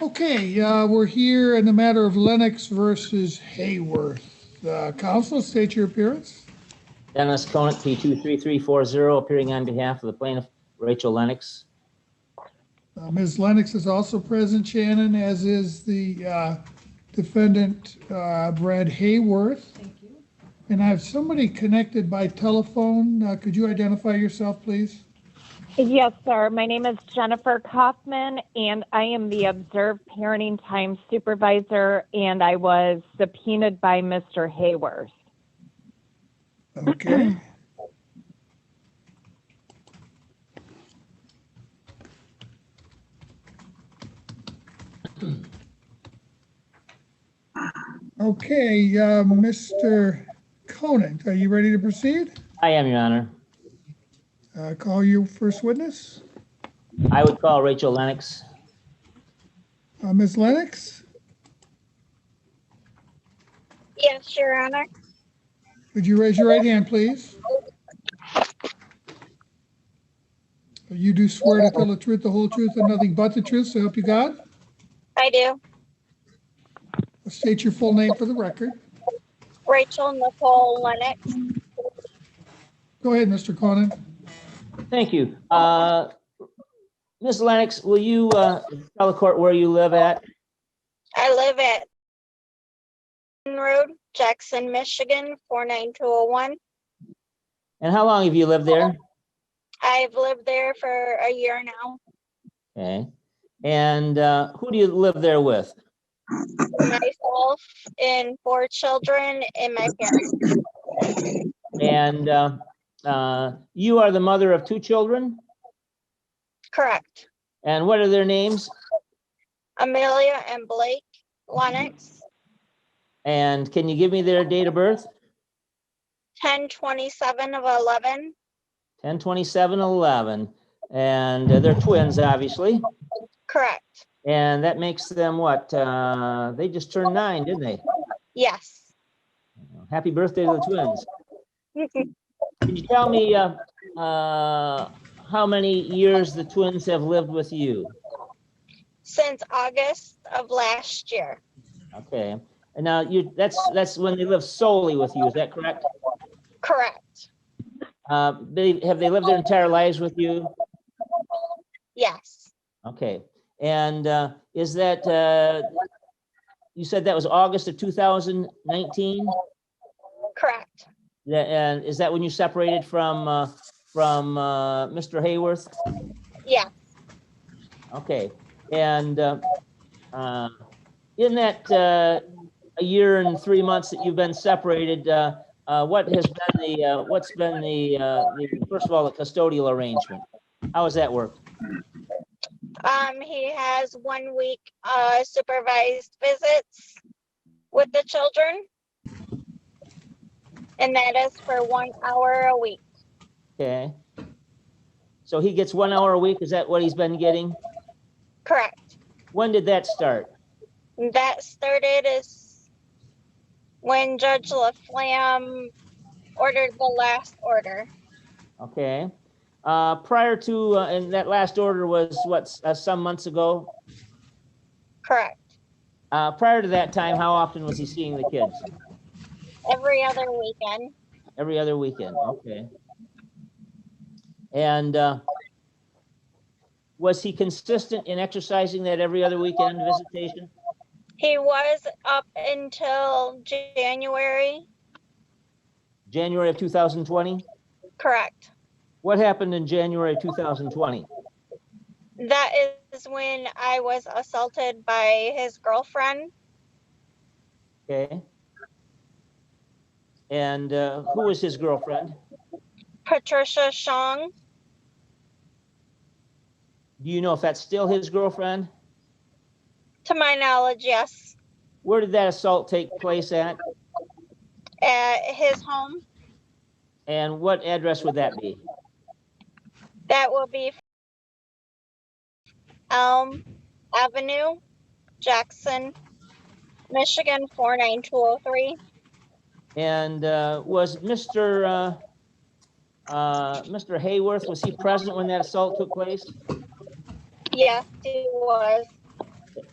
Okay, we're here in the matter of Lennox versus Hayworth. Counsel, state your appearance. Dennis Conant, P23340, appearing on behalf of the plaintiff, Rachel Lennox. Ms. Lennox is also present, Shannon, as is the defendant, Brad Hayworth. Thank you. And I have somebody connected by telephone. Could you identify yourself, please? Yes, sir. My name is Jennifer Kaufman, and I am the Observed Parenting Time Supervisor, and I was subpoenaed by Mr. Hayworth. Okay. Okay, Mr. Conant, are you ready to proceed? I am, Your Honor. Call your first witness. I would call Rachel Lennox. Ms. Lennox, Yes, Your Honor. would you raise your right hand, please? You do swear to tell the truth, the whole truth, and nothing but the truth, so help you God? I do. State your full name for the record. Rachel Nicole Lennox. Go ahead, Mr. Conant. Thank you. Ms. Lennox, will you tell the court where you live at? I live at Road, Jackson, Michigan, 49201. And how long have you lived there? I've lived there for a year now. Okay. And who do you live there with? Myself and 4 children and my parents. And you are the mother of 2 children? Correct. And what are their names? Amelia and Blake Lennox. And can you give me their date of birth? 10/27 of 11. 10/27/11. And they're twins, obviously. Correct. And that makes them what? They just turned 9, didn't they? Yes. Happy birthday to the twins. Can you tell me how many years the twins have lived with you? Since August of last year. Okay. And now that's when they live solely with you, is that correct? Correct. Have they lived their entire lives with you? Yes. Okay. And is that you said that was August of 2019? Correct. And is that when you separated from Mr. Hayworth? Yeah. Okay. And in that a year and 3 months that you've been separated, what has been what's been the first of all, the custodial arrangement? How has that worked? He has 1 week supervised visits with the children, and that is for 1 hour a week. Okay. So he gets 1 hour a week. Is that what he's been getting? Correct. When did that start? That started is when Judge LaFlamme ordered the last order. Okay. Prior to, and that last order was what, some months ago? Correct. Prior to that time, how often was he seeing the kids? Every other weekend. Every other weekend, okay. And was he consistent in exercising that every other weekend visitation? He was up until January. January of 2020? Correct. What happened in January of 2020? That is when I was assaulted by his girlfriend. Okay. And who was his girlfriend? Patricia Shong. Do you know if that's still his girlfriend? To my knowledge, yes. Where did that assault take place at? At his home. And what address would that be? That will be Elm Avenue, Jackson, Michigan, 49203. And was Mr. Hayworth, was he present when that assault took place? Yes, he was.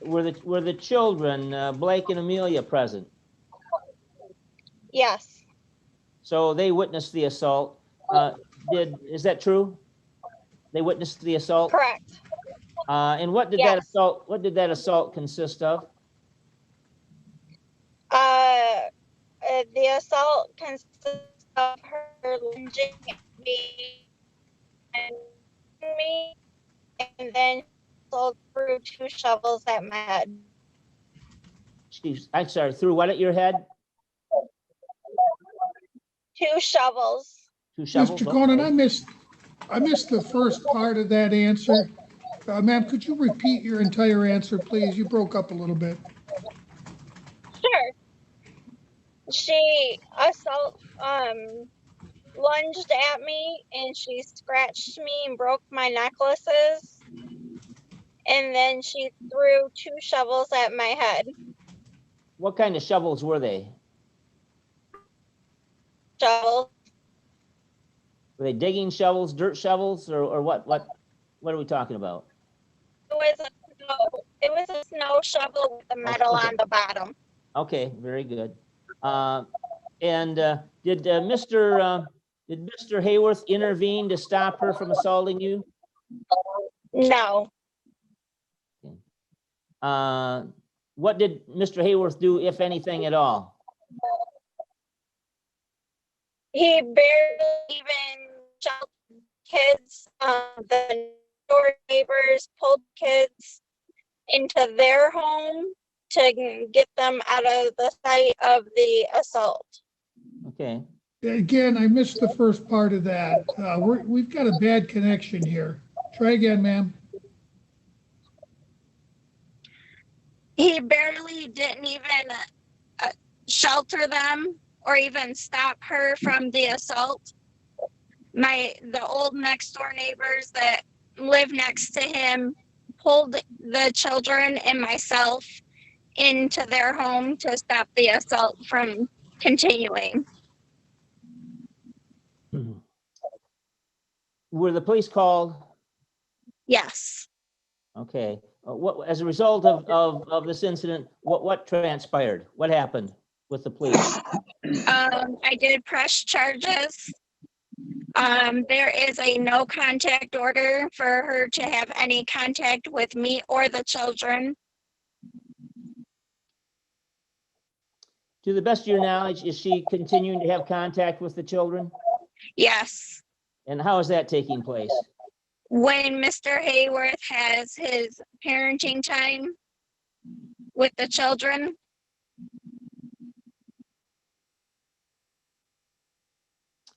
were the children, Blake and Amelia, present? Yes, So they witnessed the assault. Is that true? They witnessed the assault? correct. And what did Yes. that assault consist of? The assault consists of her lunging at me and me, and then also threw 2 shovels at my head. I'm sorry, threw what at your head? 2 shovels. 2 shovels? Mr. Conan, Okay. I missed the first part of that answer. Ma'am, could you repeat your entire answer, please? You broke up a little bit. Sure. She lunged at me and she scratched me and broke my necklaces. And then she threw 2 shovels at my head. What kind of shovels were they? Shovels. Were they digging shovels, dirt shovels, or what? What are we talking about? It was a snow shovel with the metal Okay. on the bottom. Okay, very good. Did Mr. Hayworth intervene to stop her from assaulting you? No. What did Mr. Hayworth do, if anything at all? He barely even sheltered kids. The door neighbors pulled kids into their home to get them out of the sight of the assault. Okay. Again, I missed the first part of that. We've got a bad connection here. Try again, ma'am. He barely didn't even shelter them or even stop her from the assault. The old next door neighbors that live next to him pulled the children and myself into their home to stop the assault from continuing. Were the police called? Yes. Okay. What, as a result of this incident, what transpired? What happened with the police? I did press charges. There is a no contact order for her to have any contact with me or the children. To the best of your knowledge, is she continuing to have contact with the children? Yes. And how is that taking place? When Mr. Hayworth has his parenting time with the children.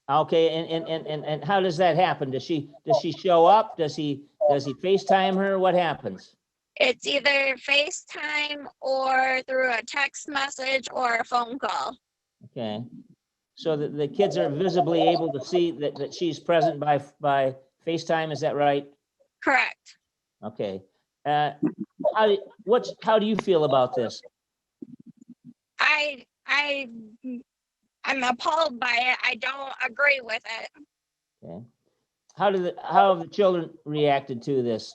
Okay, and how does that happen? Does she show up? Does he FaceTime her? What happens? It's either FaceTime or through a text message or a phone call. Okay, so the kids are visibly able to see that she's present by FaceTime. Is that right? Correct. Okay. How do you feel about this? I'm appalled by it. I don't agree with it. Okay. How have the children reacted to this?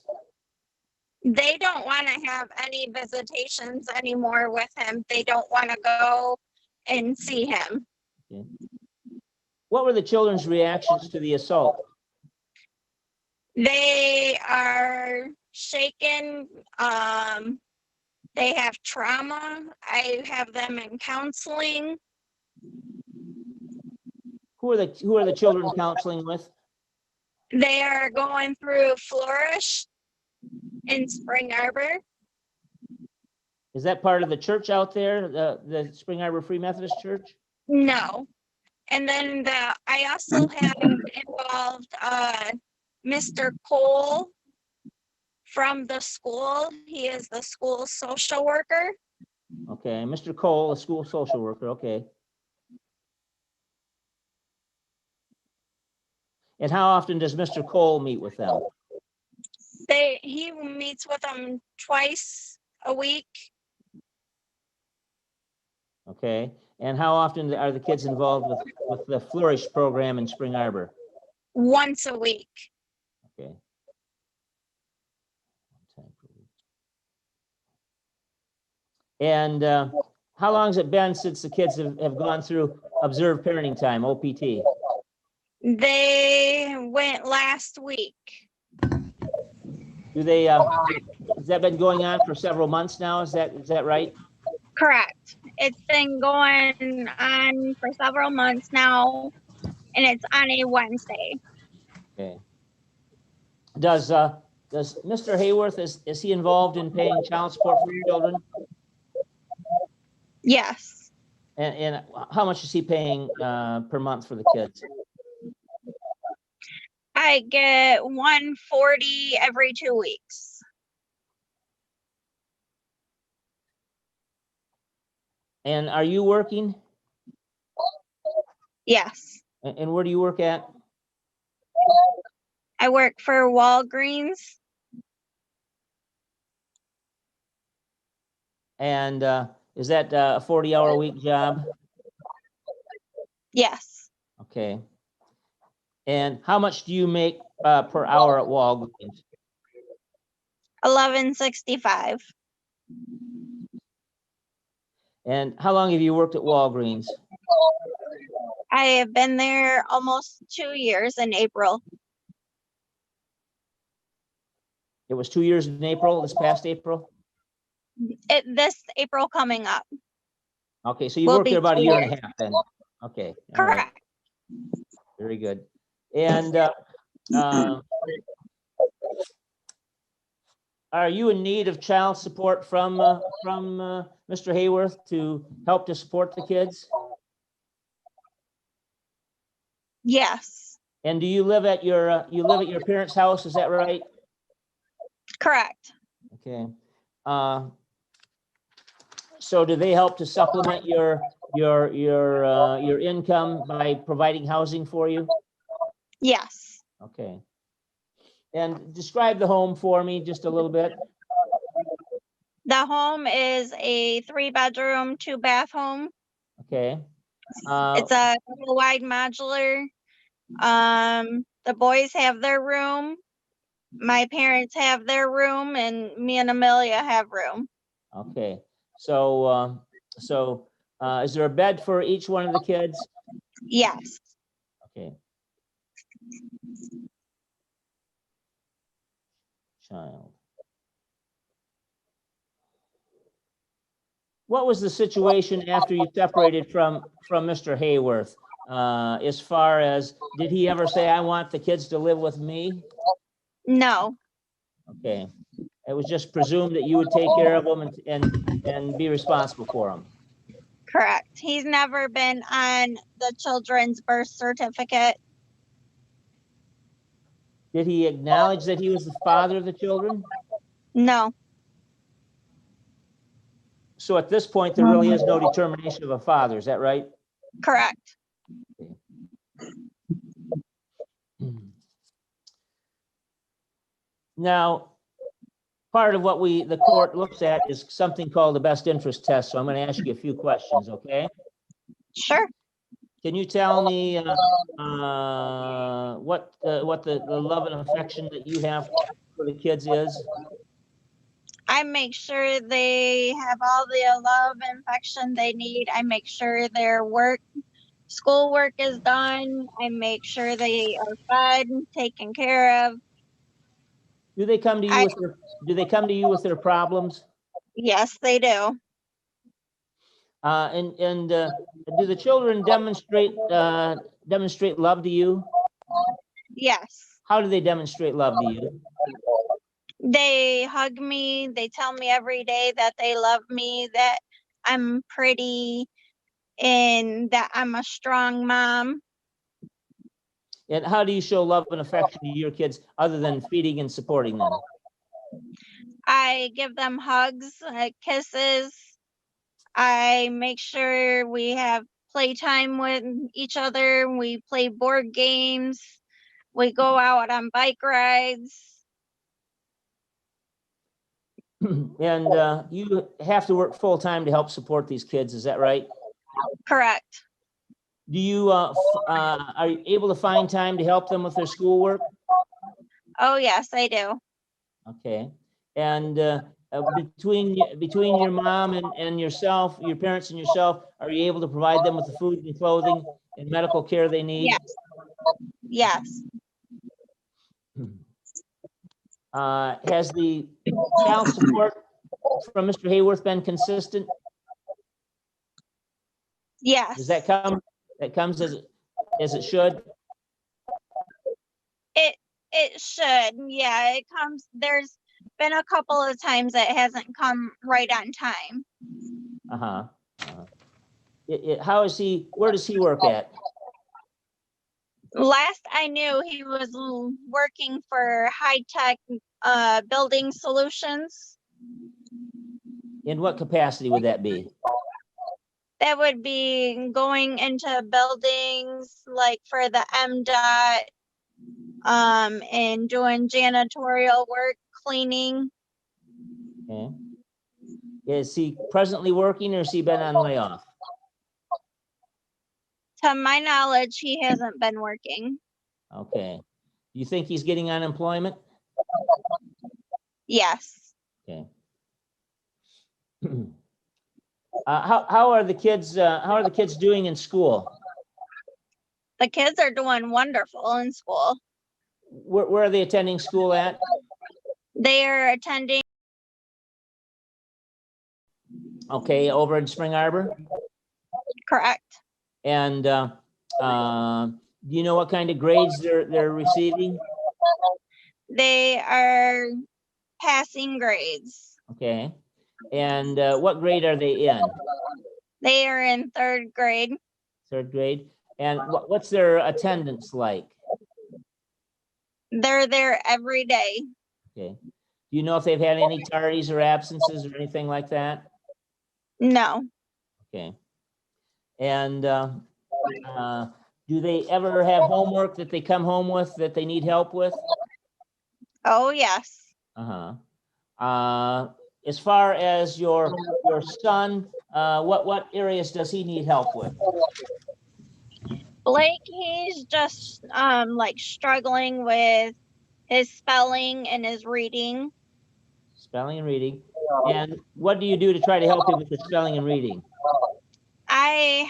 They don't want to have any visitations anymore with him. They don't want to go and see him. Okay. What were the children's reactions to the assault? They are shaken. They have trauma. I have them in counseling. Who are the children counseling with? They are going through Flourish in Spring Arbor. Is that part of the church out there, the Spring Arbor Free Methodist Church? No. And then I also have involved Mr. Cole from the school. He is the school social worker. Okay, Mr. Cole, a school social worker, okay. And how often does Mr. Cole meet with them? He meets with them twice a week. Okay, and how often are the kids involved with the Flourish program in Spring Arbor? Once a week. Okay. And how long has it been since the kids have gone through observed parenting time, OPT? They went last week. Do they, has that been going on for several months now? Is that right? Correct. It's been going on for several months now, and it's on a Wednesday. Okay. Does Mr. Hayworth, is he involved in paying child support for your children? Yes. And how much is he paying per month for the kids? I get $140 every 2 weeks. And are you working? Yes. And where do you work at? I work for Walgreens. And is that a 40-hour-a-week job? Yes. Okay. And how much do you make per hour at Walgreens? $11.65. And how long have you worked at Walgreens? I have been there almost 2 years in April. It was 2 years in April, this past April? This April coming up. Okay, so you Will worked be there about a 2 year and years. a half then. Okay. All right. Correct. Very good. And are you in need of child support from Mr. Hayworth to help to support the kids? Yes. And do you live at your parents' house? Is that right? Correct. Okay. So do they help to supplement your income by providing housing for you? Yes. Okay. And describe the home for me just a little bit. The home is a 3-bedroom, 2-bath home. Okay. It's a wide modular. The boys have their room. My parents have their room, and me and Amelia have room. Okay. So is there a bed for each one of the kids? Yes. Okay. Child. What was the situation after you separated from Mr. Hayworth? As far as, did he ever say, I want the kids to live with me? No. Okay. It was just presumed that you would take care of them and be responsible for them. Correct. He's never been on the children's birth certificate. Did he acknowledge that he was the father of the children? No. So at this point, there really is no determination of a father. Is that right? Correct. Now, part of what the court looks at is something called the best interest test. So I'm going to ask you a few questions, okay? Sure. Can you tell me what the love and affection that you have for the kids is? I make sure they have all the love and affection they need. I make sure their schoolwork is done. I make sure they are fed, taken care of. Do they come to you with their problems? Yes, they do. And do the children demonstrate love to you? Yes. How do they demonstrate love to you? They hug me. They tell me every day that they love me, that I'm pretty, and that I'm a strong mom. And how do you show love and affection to your kids other than feeding and supporting them? I give them hugs, kisses. I make sure we have playtime with each other. We play board games. We go out on bike rides. And you have to work full time to help support these kids. Is that right? Correct. Do you are you able to find time to help them with their schoolwork? Oh, yes, I do. Okay. And between your mom and yourself, your parents and yourself, are you able to provide them with the food and clothing and medical care they need? Yes. Yes. Has the child support from Mr. Hayworth been consistent? Yes. Does that come, that comes as it should? It should. Yeah, it comes. There's been a couple of times it hasn't come right on time. Uh-huh. How is he, where does he work at? Last I knew, he was working for High Tech Building Solutions. In what capacity would that be? That would be going into buildings like for the MDOT, and doing janitorial work, cleaning. Okay. Is he presently working or has he been on layoff? To my knowledge, he hasn't been working. Okay. Do you think he's getting unemployment? Yes. Okay. How are the kids doing in school? The kids are doing wonderful in school. Where are they attending school at? They are attending. Okay, over in Spring Arbor? Correct. And do you know what kind of grades they're receiving? They are passing grades. Okay. And what grade are they in? They are in third grade. Third grade. And what's their attendance like? They're there every day. Okay. Do you know if they've had any tardies or absences or anything like that? No. Okay. And do they ever have homework that they come home with that they need help with? Oh, yes. As far as your son, what areas does he need help with? Blake, he's just like struggling with his spelling and his reading. Spelling and reading. And what do you do to try to help him with the spelling and reading? I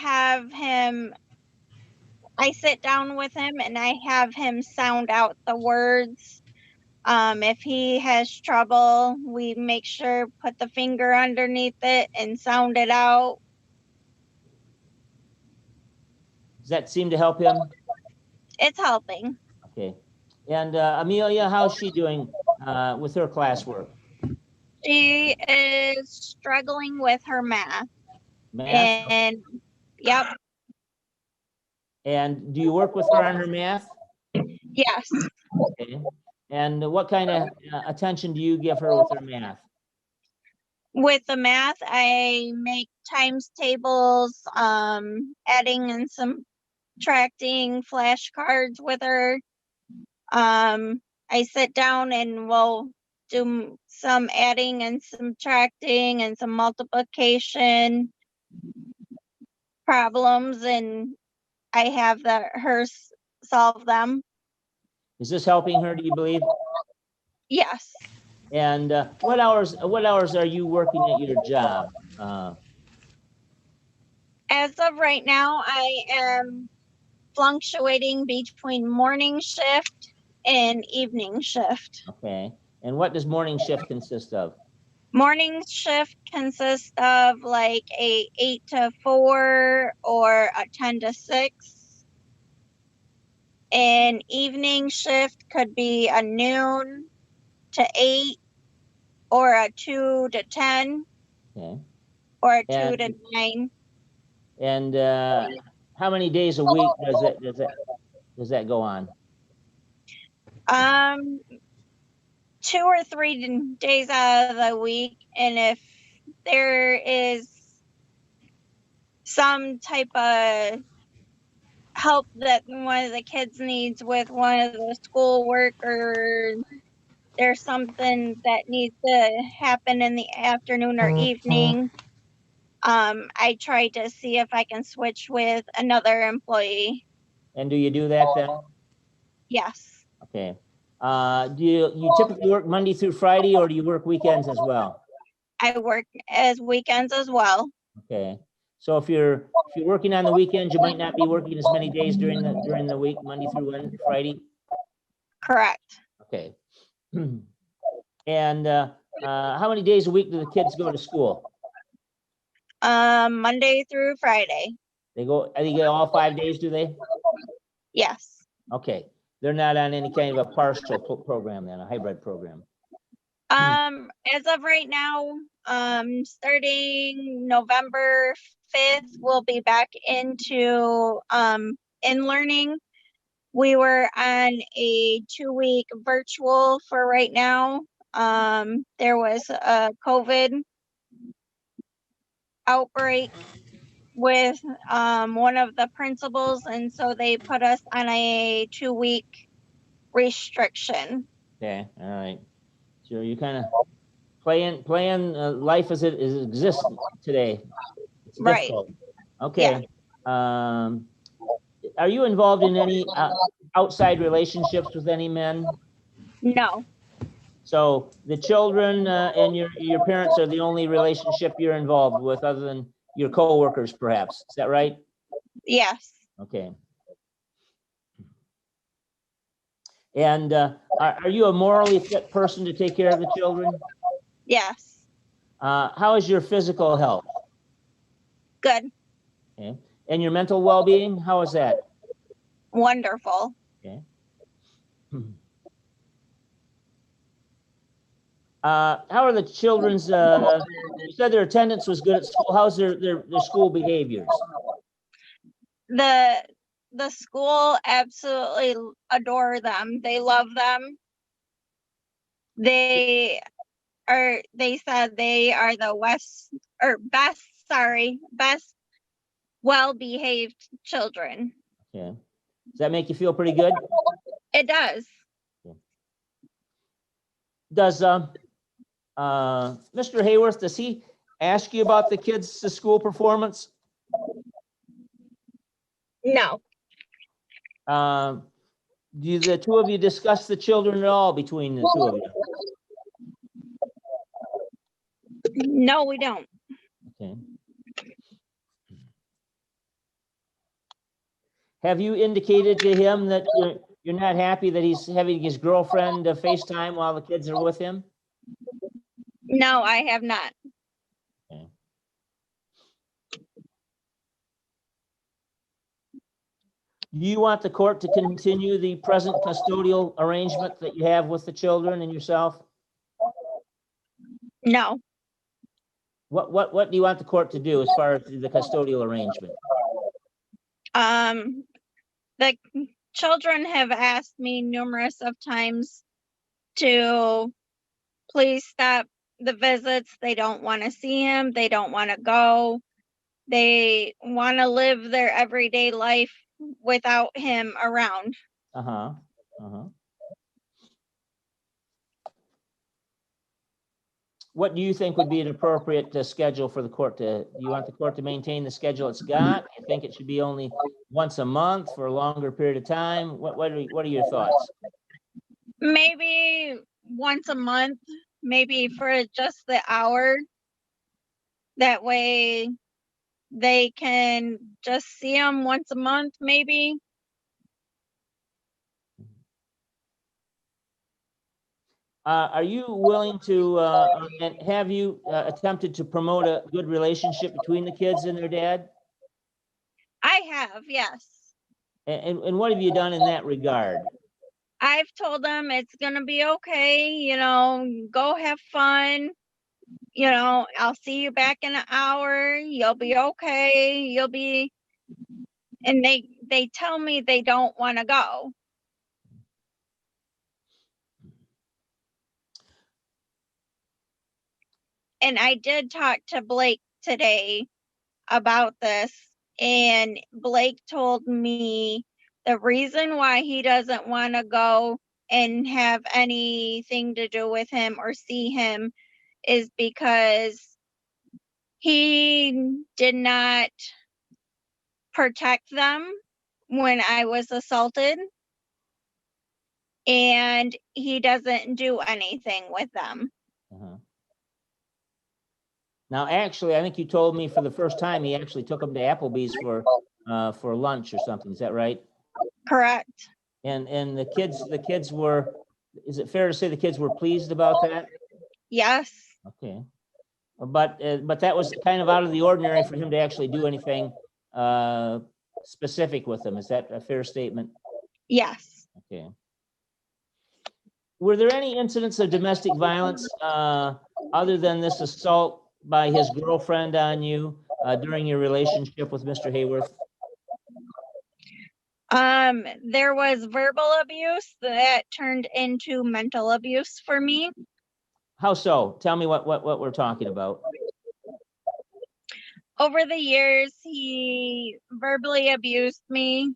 sit down with him and I have him sound out the words. If he has trouble, we make sure put the finger underneath it and sound it out. Does that seem to help him? It's helping. Okay. And Amelia, how's she doing with her classwork? She is struggling with her math. Math? And yep. And do you work with her on her math? Yes. Okay. And what kind of attention do you give her with her math? With the math, I make times tables, adding and subtracting flashcards with her. I sit down and we'll do some adding and subtracting and some multiplication problems, and I have her solve them. Is this helping her, do you believe? Yes. And what hours are you working at your job? As of right now, I am fluctuating between morning shift and evening shift. Okay. And what does morning shift consist of? Morning shift consists of like a 8 to 4 or a 10 to 6. And evening shift could be a noon to 8 or a 2 to 10. Okay. Or a 2 to 9. And how many days a week does that go on? 2 or 3 days out of the week, and if there is some type of help that one of the kids needs with one of the schoolwork, or there's something that needs to happen in the afternoon or evening, I try to see if I can switch with another employee. And do you do that then? Yes. Okay. Do you typically work Monday through Friday, or do you work weekends as well? I work as weekends as well. Okay. So if you're working on the weekends, you might not be working as many days during the week, Monday through Friday. Correct. Okay. And how many days a week do the kids go to school? Monday through Friday. They go all 5 days, do they? Yes. Okay. They're not on any kind of a partial program then, a hybrid program. As of right now, starting November 5th, we'll be back into in learning. We were on a 2-week virtual for right now. There was a COVID outbreak with one of the principals, and so they put us on a 2-week restriction. Okay. All right. So you kind of playing life as it exists today. It's Right. difficult. Okay. Are you involved in any outside relationships with any men? No. So the children and your parents are the only relationship you're involved with, other than your coworkers, perhaps. Is that right? Yes. Okay. And are you a morally fit person to take care of the children? Yes. How is your physical health? Good. Okay. And your mental well-being, how is that? Wonderful. Okay. How are the children's, you said their attendance was good at school. How's their school behaviors? The school absolutely adore them. They love them. They said they are the best well-behaved children. Okay. Does that make you feel pretty good? It does. Does Mr. Hayworth, does he ask you about the kids' school performance? No. Do the two of you discuss the children at all between the two of you? No, we don't. Okay. Have you indicated to him that you're not happy that he's having his girlfriend FaceTime while the kids are with him? No, I have not. Okay. Do you want the court to continue the present custodial arrangement that you have with the children and yourself? No. What do you want the court to do as far as the custodial arrangement? The children have asked me numerous of times to please stop the visits. They don't want to see him. They don't want to go. They want to live their everyday life without him around. Uh-huh. Uh-huh. What do you think would be an appropriate schedule for the court to, do you want the court to maintain the schedule it's got? You think it should be only once a month for a longer period of time? What are your thoughts? Maybe once a month, maybe for just the hour. That way they can just see him once a month, maybe. Are you willing to, and have you attempted to promote a good relationship between the kids and their dad? I have, yes. And what have you done in that regard? I've told them it's gonna be okay, go have fun. I'll see you back in an hour. You'll be okay. And they tell me they don't want to go. And I did talk to Blake today about this, and Blake told me the reason why he doesn't want to go and have anything to do with him or see him is because he did not protect them when I was assaulted, and he doesn't do anything with them. Uh-huh. Now, actually, I think you told me for the first time he actually took them to Applebee's for lunch or something. Is that right? Correct. And the kids were, is it fair to say the kids were pleased about that? Yes. Okay. But that was kind of out of the ordinary for him to actually do anything specific with them. Is that a fair statement? Yes. Okay. Were there any incidents of domestic violence other than this assault by his girlfriend on you during your relationship with Mr. Hayworth? There was verbal abuse that turned into mental abuse for me. How so? Tell me what we're talking about. Over the years, he verbally abused me,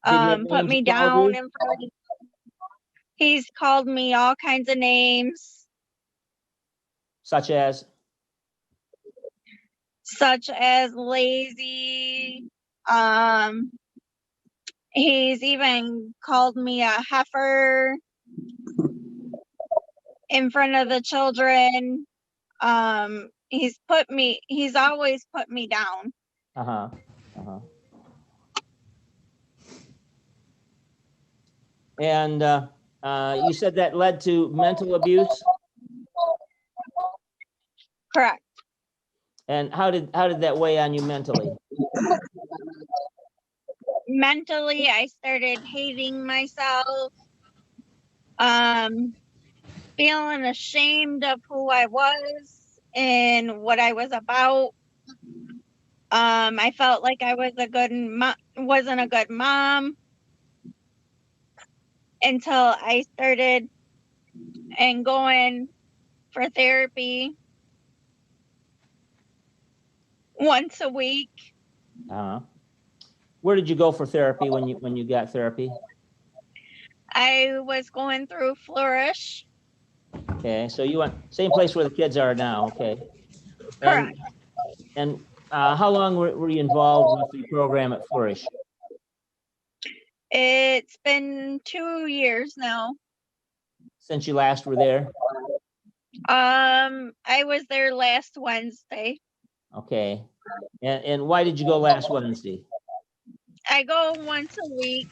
Did he have put names me he called down you? in front. He's called me all kinds of names, Such as? such as lazy. He's even called me a heifer in front of the children. He's always put me down. Uh-huh. Uh-huh. And you said that led to mental abuse? Correct. And how did that weigh on you mentally? Mentally, I started hating myself, feeling ashamed of who I was and what I was about. I felt like I was wasn't a good mom until I started and going for therapy once a week. Uh-huh. Where did you go for therapy when you got therapy? I was going through Flourish. Okay, so you went same place where the kids are now. Okay. Correct. And how long were you involved with the program at Flourish? It's been 2 years now. Since you last were there? I was there last Wednesday. Okay. And why did you go last Wednesday? I go once a week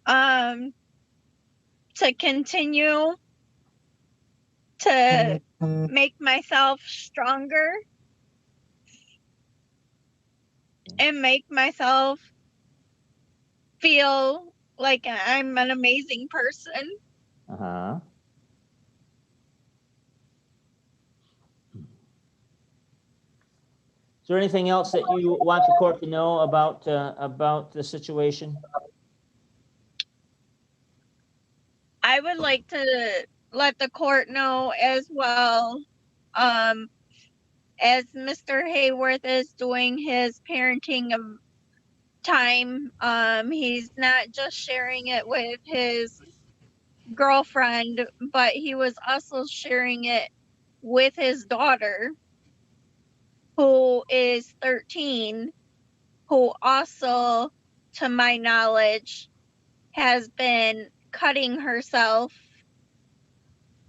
to continue to make myself stronger and make myself feel like I'm an amazing person. Uh-huh. Is there anything else that you want the court to know about the situation? I would like to let the court know as well, as Mr. Hayworth is doing his parenting of time. He's not just sharing it with his girlfriend, but he was also sharing it with his daughter, who is 13, who also, to my knowledge, has been cutting herself,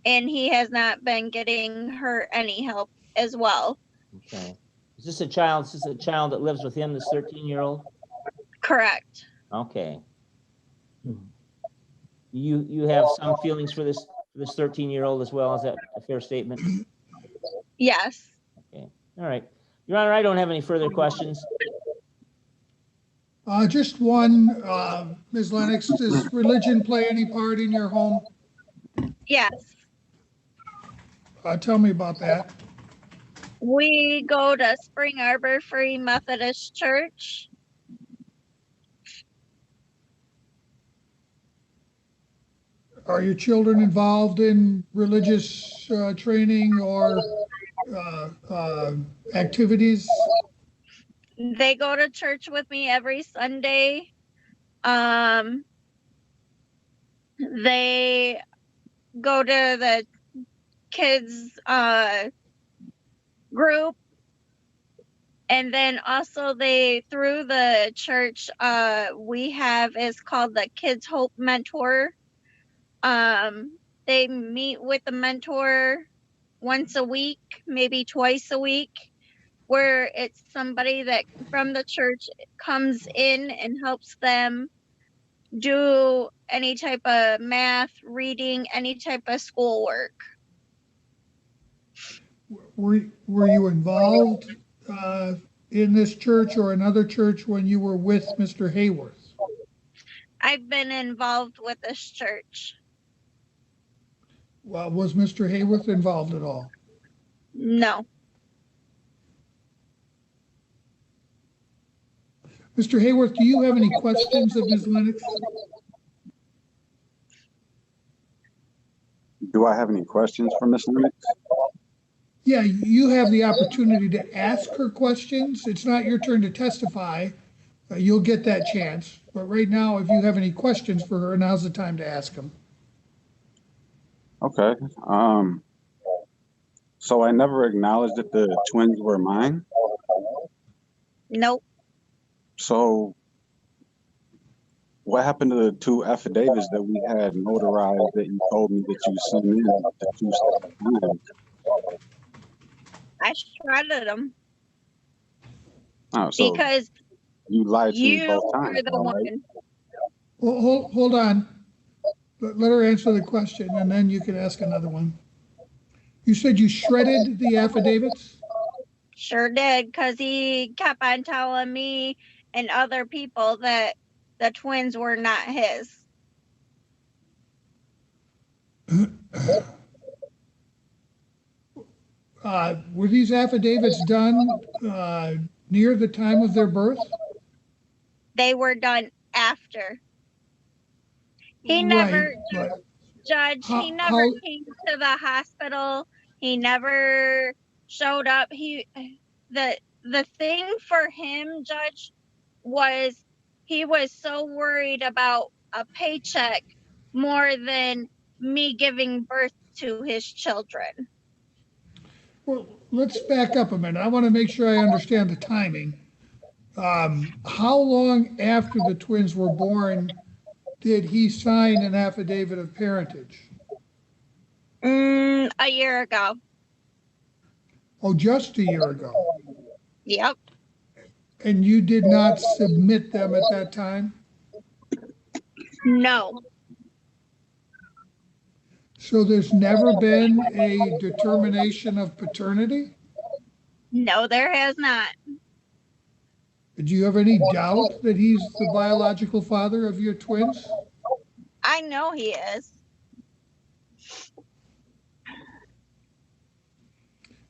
and he has not been getting her any help as well. Okay. Is this a child that lives with him, this 13-year-old? Correct. Okay. You have some feelings for this 13-year-old as well? Is that a fair statement? Yes. Okay. All right. Your Honor, I don't have any further questions. Just one, Ms. Lennox, does religion play any part in your home? Yes. Tell me about that. We go to Spring Arbor Free Methodist Church. Are your children involved in religious training or activities? They go to church with me every Sunday. They go to the kids group, and then also they, through the church, we have, is called the Kids Hope Mentor. They meet with the mentor once a week, maybe twice a week, where it's somebody that from the church comes in and helps them do any type of math, reading, any type of schoolwork. Were you involved in this church or another church when you were with Mr. Hayworth? I've been involved with this church. Well, was Mr. Hayworth involved at all? No. Mr. Hayworth, do you have any questions of Ms. Lennox? Do I have any questions for Ms. Lennox? Yeah, you have the opportunity to ask her questions. It's not your turn to testify. You'll get that chance. But right now, if you have any questions for her, now's the time to ask them. Okay. So I never acknowledged that the twins were mine. Nope. So what happened to the two affidavits that we had notarized that you told me that you sent in that you still have? I shredded them Oh, so because you lied to me you both times, were the all right? one. Well, hold on. Let her answer the question, and then you can ask another one. You said you shredded the affidavits? Sure did, because he kept on telling me and other people that the twins were not his. Were these affidavits done near the time of their birth? They were done after. He Right, never, but Judge, he never how- came to the hospital. He never showed up. The thing for him, Judge, was he was so worried about a paycheck more than me giving birth to his children. Well, let's back up a minute. I want to make sure I understand the timing. How long after the twins were born did he sign an affidavit of parentage? A year ago. Oh, just a year ago. Yep. And you did not submit them at that time? No. So there's never been a determination of paternity? No, there has not. Do you have any doubt that he's the biological father of your twins? I know he is.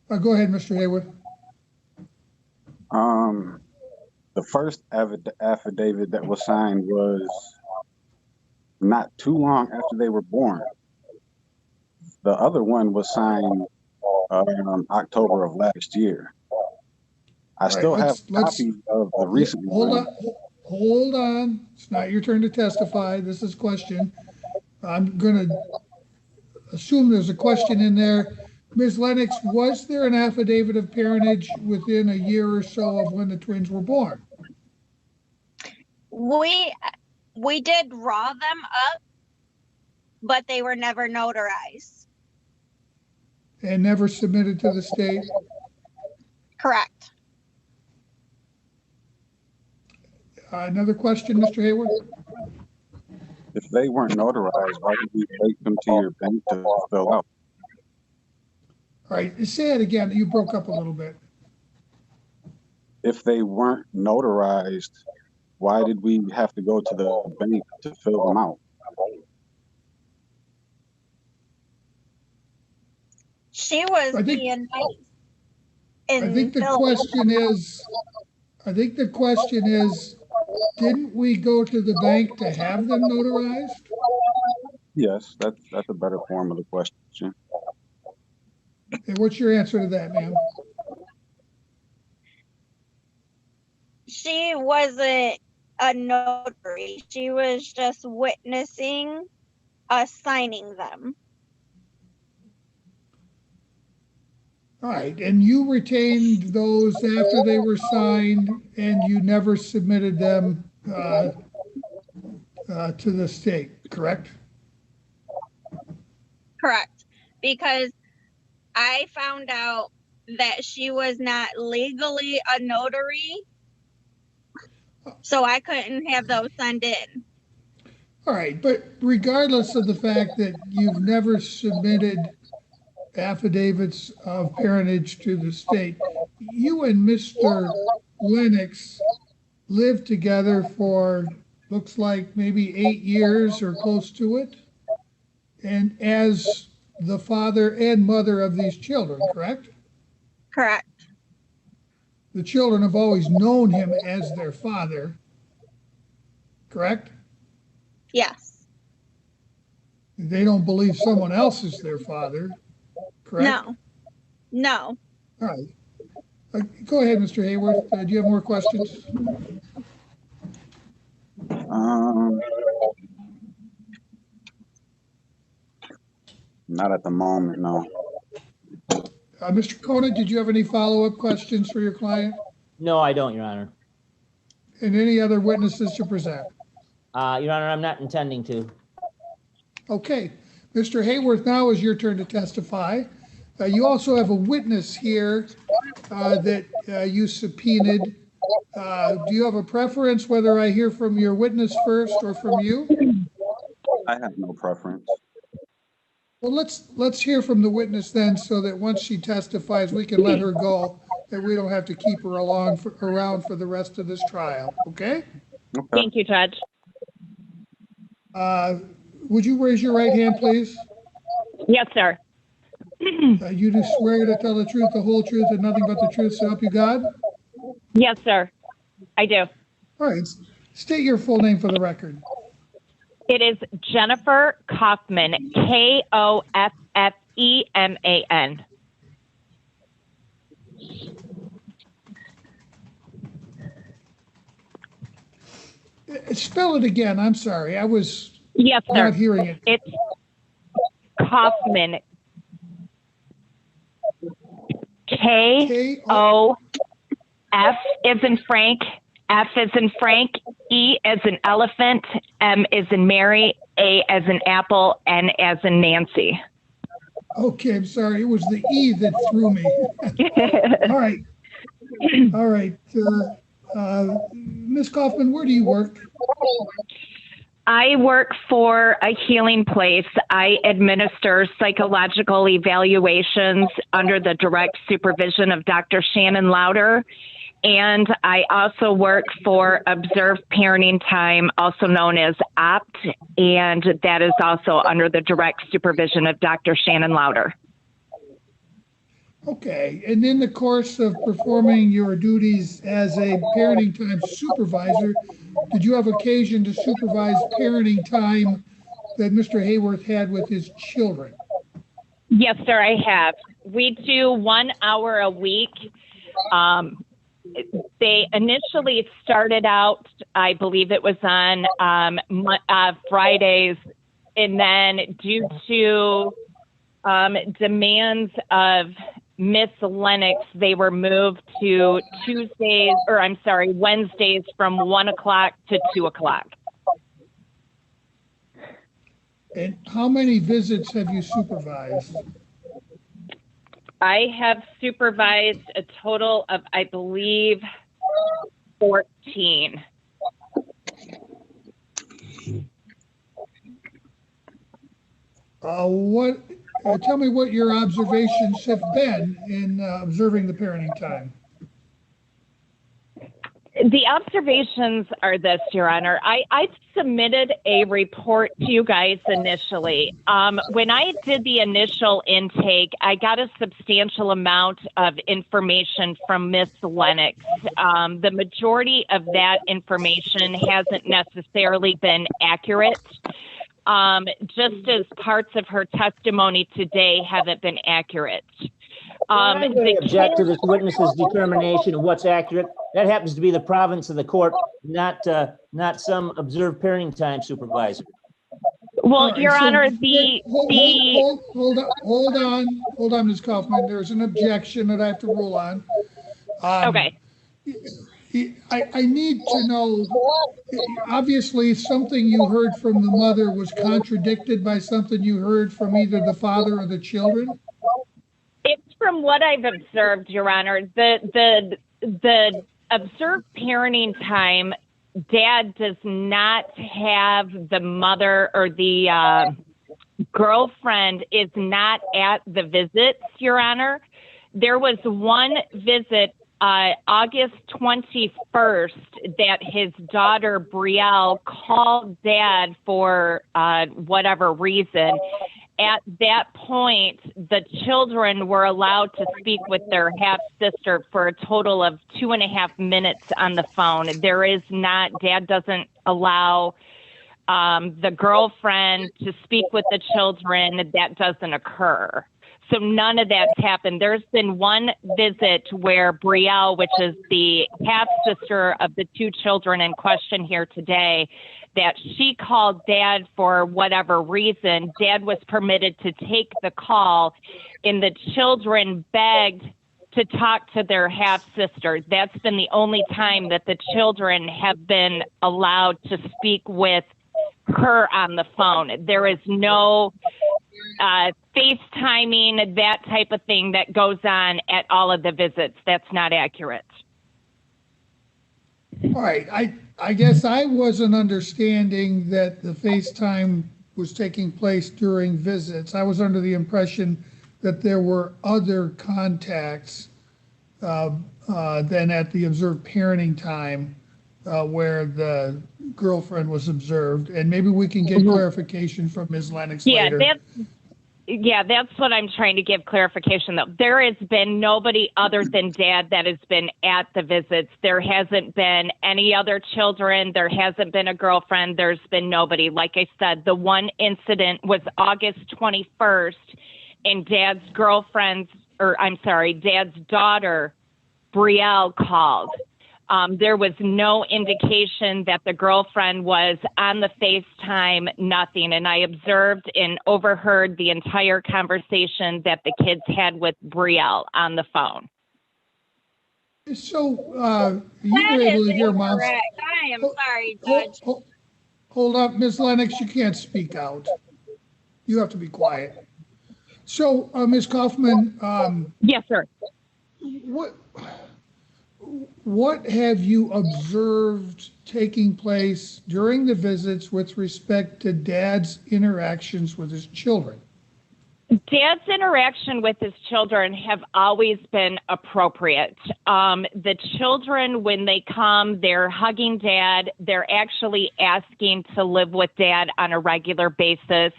Go ahead, Mr. Haywood. The first affidavit that was signed was not too long after they were born. The other one was signed October of last year. I still have copies of the recent one. Hold on. It's not your turn to testify. This is question. I'm going to assume there's a question in there. Ms. Lennox, was there an affidavit of parentage within a year or so of when the twins were born? We did draw them up, but they were never notarized. And never submitted to the state? Correct. Another question, Mr. Hayward? If they weren't notarized, why did you take them to your bank to fill out? All right, say it again. You broke up a little bit. If they weren't notarized, why did we have to go to the bank to fill them out? She was being nice. I think the question is, didn't we go to the bank to have them notarized? Yes, that's a better form of the question. And what's your answer to that, ma'am? She wasn't a notary. She was just witnessing us signing them. All right, and you retained those after they were signed, and you never submitted them to the state, correct? Correct. Because I found out that she was not legally a notary, so I couldn't have those sent in. All right, but regardless of the fact that you've never submitted affidavits of parentage to the state, you and Mr. Lennox lived together for, looks like maybe 8 years or close to it, and as the father and mother of these children, correct? Correct. The children have always known him as their father, correct? Yes. They don't believe someone else is their father, correct? No. No. All right. Go ahead, Mr. Hayworth. Do you have more questions? Not at the moment, no. Mr. Conant, did you have any follow-up questions for your client? No, I don't, Your Honor. And any other witnesses to present? Your Honor, I'm not intending to. Okay. Mr. Hayworth, now is your turn to testify. You also have a witness here that you subpoenaed. Do you have a preference whether I hear from your witness first or from you? I have no preference. Well, let's hear from the witness then, so that once she testifies, we can let her go, and we don't have to keep her around for the rest of this trial, okay? Okay. Thank you, Judge. Would you raise your right hand, please? Yes, sir. You do swear to tell the truth, the whole truth, and nothing but the truth, so help you God? Yes, sir. I do. All right. State your full name for the record. It is Jennifer Kaufman, Koffeman. Spell it again. I'm sorry. I was Yes, sir. not hearing it. It's Kaufman. Kof is in Frank, F is in Frank, E as in elephant, M is in Mary, A as in apple, N as in Nancy. Okay, I'm sorry. It was the E that threw me. All right. All right. Ms. Kaufman, where do you work? I work for a healing place. I administer psychological evaluations under the direct supervision of Dr. Shannon Lauder. And I also work for Observed Parenting Time, also known as OPT, and that is also under the direct supervision of Dr. Shannon Lauder. Okay. And in the course of performing your duties as a parenting time supervisor, did you have occasion to supervise parenting time that Mr. Hayworth had with his children? Yes, sir, I have. We do 1 hour a week. They initially started out, I believe it was on Fridays, and then due to demands of Miss Lennox, they were moved to Wednesdays from 1 o'clock to 2 o'clock. And how many visits have you supervised? I have supervised a total of, I believe, 14. Tell me what your observations have been in observing the parenting time. The observations are this, Your Honor. I submitted a report to you guys initially. When I did the initial intake, I got a substantial amount of information from Miss Lennox. The majority of that information hasn't necessarily been accurate. Just as parts of her testimony today haven't been accurate. I'm going to object to this witness's determination of what's accurate. That happens to be the province of the court, not some observed parenting time supervisor. Well, Right, Your so Honor, hold on, Ms. Kaufman. There's an objection that I have to rule on. okay. I need to know, obviously, something you heard from the mother was contradicted by something you heard from either the father or the children? It from what I've observed, Your Honor, the observed parenting time, Dad does not have the mother or the girlfriend is not at the visits, Your Honor. There was one visit August 21st that his daughter Brielle called Dad for whatever reason. At that point, the children were allowed to speak with their half-sister for a total of 2.5 minutes on the phone. Dad doesn't allow the girlfriend to speak with the children. That doesn't occur. So none of that's happened. There's been one visit where Brielle, which is the half-sister of the two children in question here today, that she called Dad for whatever reason. Dad was permitted to take the call, and the children begged to talk to their half-sister. That's been the only time that the children have been allowed to speak with her on the phone. There is no FaceTiming, that type of thing that goes on at all of the visits. That's not accurate. All right, I guess I wasn't understanding that the FaceTime was taking place during visits. I was under the impression that there were other contacts than at the observed parenting time where the girlfriend was observed. And maybe we can get clarification from Ms. Lennox later. That's what I'm trying to give clarification, though. There has been nobody other than Dad that has been at the visits. There hasn't been any other children. There hasn't been a girlfriend. There's been nobody. Like I said, the one incident was August 21st, and Dad's daughter, Brielle, called. There was no indication that the girlfriend was on the FaceTime, nothing. And I observed and overheard the entire conversation that the kids had with Brielle on the phone. So you were able to hear Mom's... I am sorry, Judge. Hold up, Ms. Lennox, you can't speak out. You have to be quiet. So, Ms. Kaufman... Yes, sir. What have you observed taking place during the visits with respect to Dad's interactions with his children? Dad's interaction with his children have always been appropriate. The children, when they come, they're hugging Dad. They're actually asking to live with Dad on a regular basis.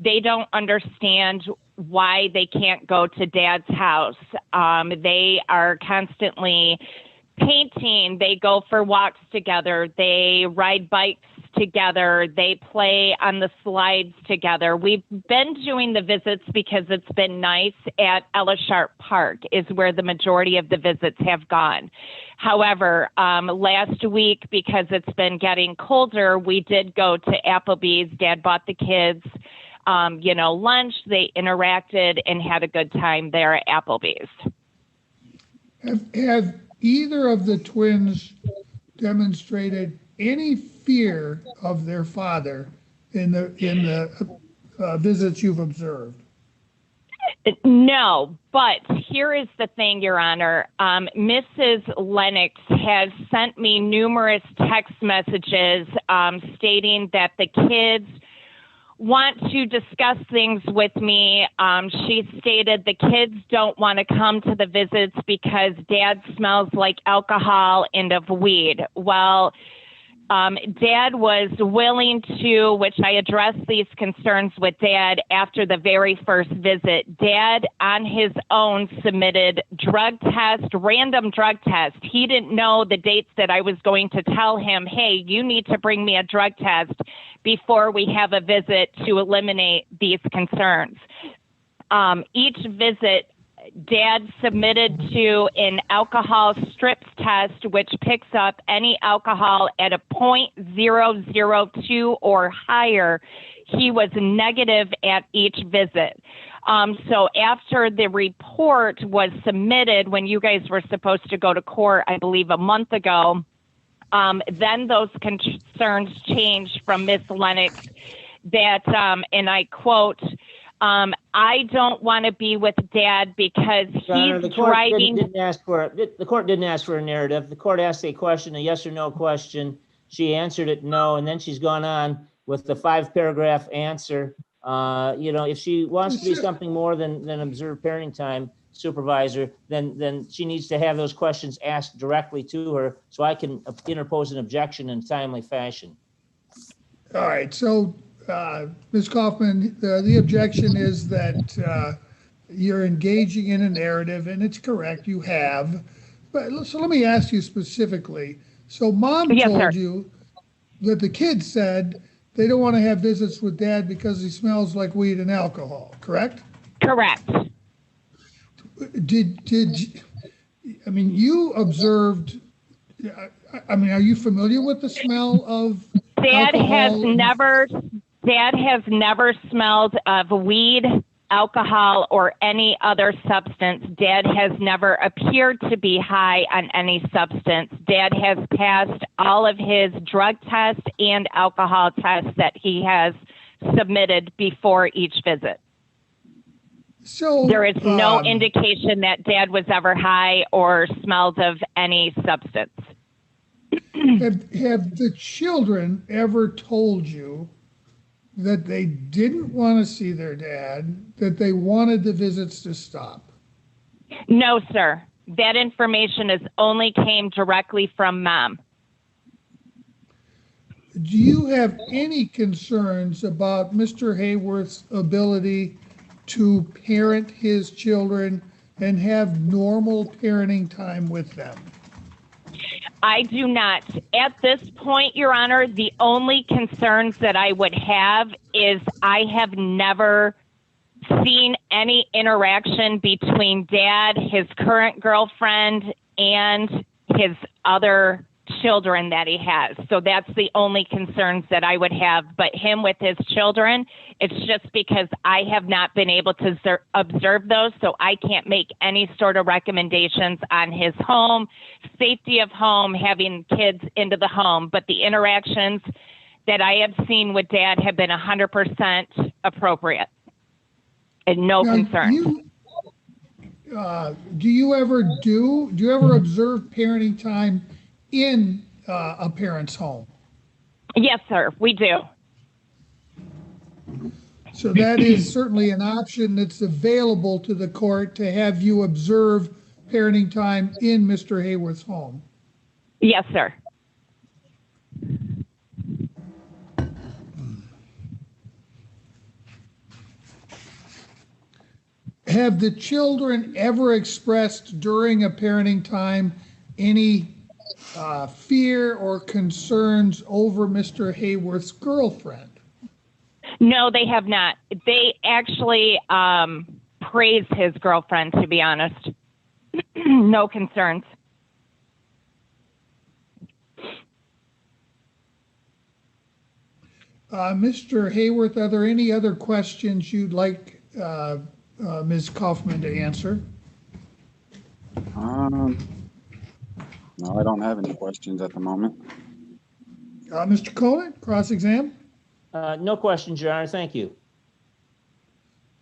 They don't understand why they can't go to Dad's house. They are constantly painting. They go for walks together. They ride bikes together. They play on the slides together. We've been doing the visits because it's been nice at Ella Sharp Park is where the majority of the visits have gone. However, last week, because it's been getting colder, we did go to Applebee's. Dad bought the kids lunch. They interacted and had a good time there at Applebee's. Have either of the twins demonstrated any fear of their father in the visits you've observed? No, but here is the thing, Your Honor. Mrs. Lennox has sent me numerous text messages stating that the kids want to discuss things with me. She stated the kids don't want to come to the visits because Dad smells like alcohol and of weed. Well, Dad was willing to, which I addressed these concerns with Dad after the very first visit. Dad, on his own, submitted random drug test. He didn't know the dates that I was going to tell him, hey, you need to bring me a drug test before we have a visit to eliminate these concerns. Each visit, Dad submitted to an alcohol strips test, which picks up any alcohol at a 0.002 or higher. He was negative at each visit. So after the report was submitted, when you guys were supposed to go to court, I believe a month ago, then those concerns changed from Ms. Lennox that, and I quote, I don't want to be with Dad because Your Honor, he's the court driving. didn't ask for, the court didn't ask for a narrative. The court asked a question, a yes or no question. She answered it no, and then she's gone on with the 5-paragraph answer. If she wants to be something more than observed parenting time supervisor, then she needs to have those questions asked directly to her so I can interpose an objection in a timely fashion. All right, so Ms. Kaufman, the objection is that you're engaging in a narrative, and it's correct, you have. But so let me ask you specifically. So Mom Yes, told sir. you that the kids said they don't want to have visits with Dad because he smells like weed and alcohol, correct? Correct. I mean, you observed, I mean, are you familiar with the smell of Dad has alcohol? never smelled of weed, alcohol, or any other substance. Dad has never appeared to be high on any substance. Dad has passed all of his drug tests and alcohol tests that he has submitted before each visit. So There is no indication that Dad was ever high or smelled of any substance. Have the children ever told you that they didn't want to see their dad, that they wanted the visits to stop? No, sir. That information only came directly from Mom. Do you have any concerns about Mr. Hayworth's ability to parent his children and have normal parenting time with them? I do not. At this point, Your Honor, the only concerns that I would have is I have never seen any interaction between Dad, his current girlfriend, and his other children that he has. So that's the only concerns that I would have. But him with his children, it's just because I have not been able to observe those, so I can't make any sort of recommendations on his home, safety of home, having kids into the home. But the interactions that I have seen with Dad have been 100% appropriate and no Now, concerns. Do you ever observe parenting time in a parent's home? Yes, sir, we do. So that is certainly an option that's available to the court, to have you observe parenting time in Mr. Hayworth's home. Yes, sir. Have the children ever expressed during a parenting time any fear or concerns over Mr. Hayworth's girlfriend? No, they have not. They actually praise his girlfriend, to be honest. No concerns. Mr. Hayworth, are there any other questions you'd like Ms. Kaufman to answer? No, I don't have any questions at the moment. Mr. Cohen, cross-exam? No questions, Your Honor. Thank you.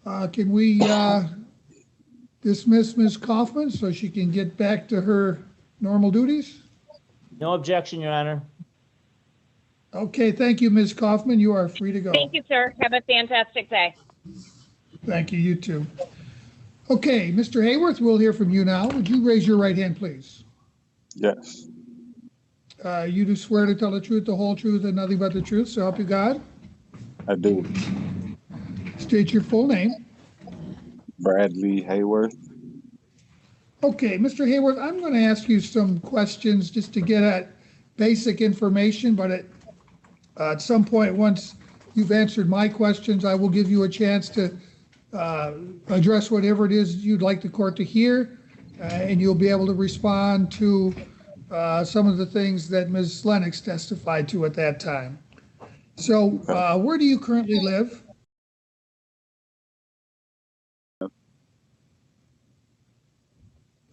Can we dismiss Ms. Kaufman so she can get back to her normal duties? No objection, Your Honor. Okay, thank you, Ms. Kaufman. You are free to go. Thank you, sir. Have a fantastic day. Thank you, you too. Okay, Mr. Hayworth, we'll hear from you now. Would you raise your right hand, please? Yes. You do swear to tell the truth, the whole truth, and nothing but the truth, so help you God? I do. State your full name. Bradley Hayworth. Okay, Mr. Hayworth, I'm going to ask you some questions just to get at basic information, but at some point, once you've answered my questions, I will give you a chance to address whatever it is you'd like the court to hear, and you'll be able to respond to some of the things that Ms. Lennox testified to at that time. So where do you currently live?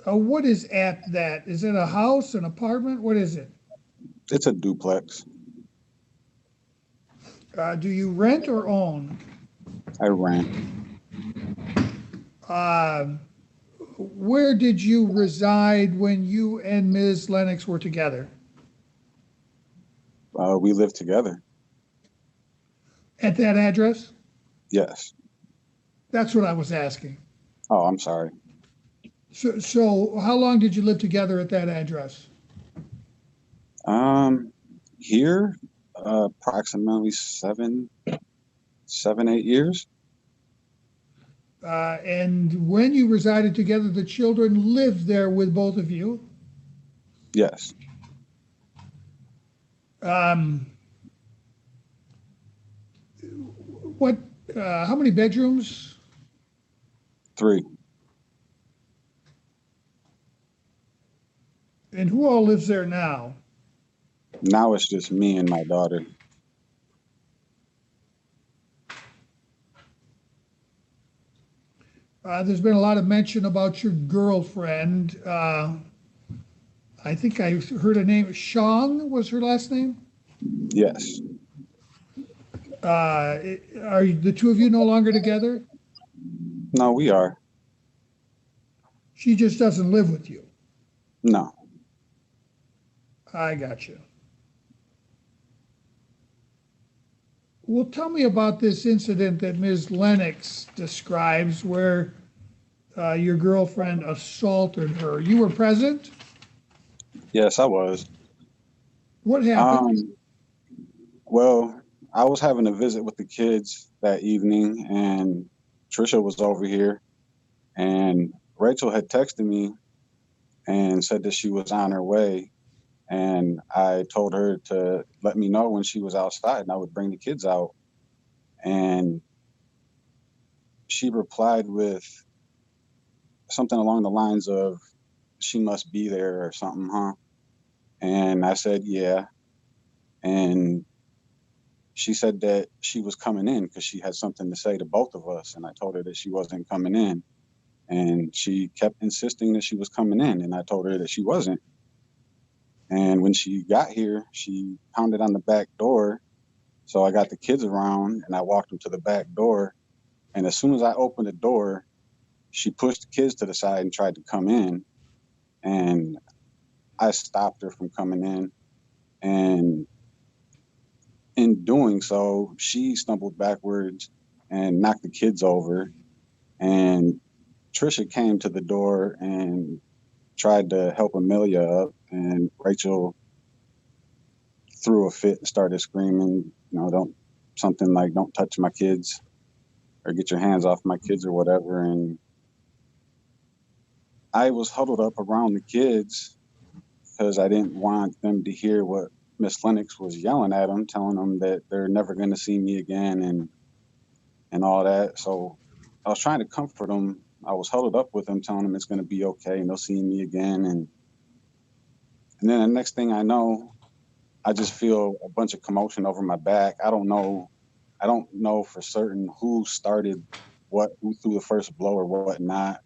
What is at that? Is it a house, an apartment? What is it? It's a duplex. Do you rent or own? I rent. Where did you reside when you and Ms. Lennox were together? We lived together. At that address? Yes. That's what I was asking. Oh, I'm sorry. So how long did you live together at that address? Here, approximately 8 years. And when you resided together, the children lived there with both of you. Yes. How many bedrooms? 3. And who all lives there now? Now it's just me and my daughter. There's been a lot of mention about your girlfriend. I think I heard a name. Shang was her last name? Yes. Are the two of you no longer together? No, we are. She just doesn't live with you. No. I got you. Well, tell me about this incident that Ms. Lennox describes where your girlfriend assaulted her. You were present? Yes, I was. What happened? Well, I was having a visit with the kids that evening, and Trisha was over here, and Rachel had texted me and said that she was on her way. And I told her to let me know when she was outside and I would bring the kids out. And she replied with something along the lines of, "She must be there or something, huh?" And I said, "Yeah." And she said that she was coming in because she had something to say to both of us. And I told her that she wasn't coming in. And she kept insisting that she was coming in. And I told her that she wasn't. And when she got here, she pounded on the back door. So I got the kids around and I walked them to the back door. And as soon as I opened the door, she pushed the kids to the side and tried to come in. And I stopped her from coming in. And in doing so, she stumbled backwards and knocked the kids over. And Trisha came to the door and tried to help Amelia up. And Rachel threw a fit and started screaming, something like, "Don't touch my kids," or "Get your hands off my kids," or whatever. And I was huddled up around the kids because I didn't want them to hear what Miss Lennox was yelling at them, telling them that they're never going to see me again and all that. So I was trying to comfort them. I was huddled up with them, telling them it's going to be okay and they'll see me again. And then the next thing I know, I just feel a bunch of commotion over my back. I don't know for certain who started what, who threw the first blow or whatnot.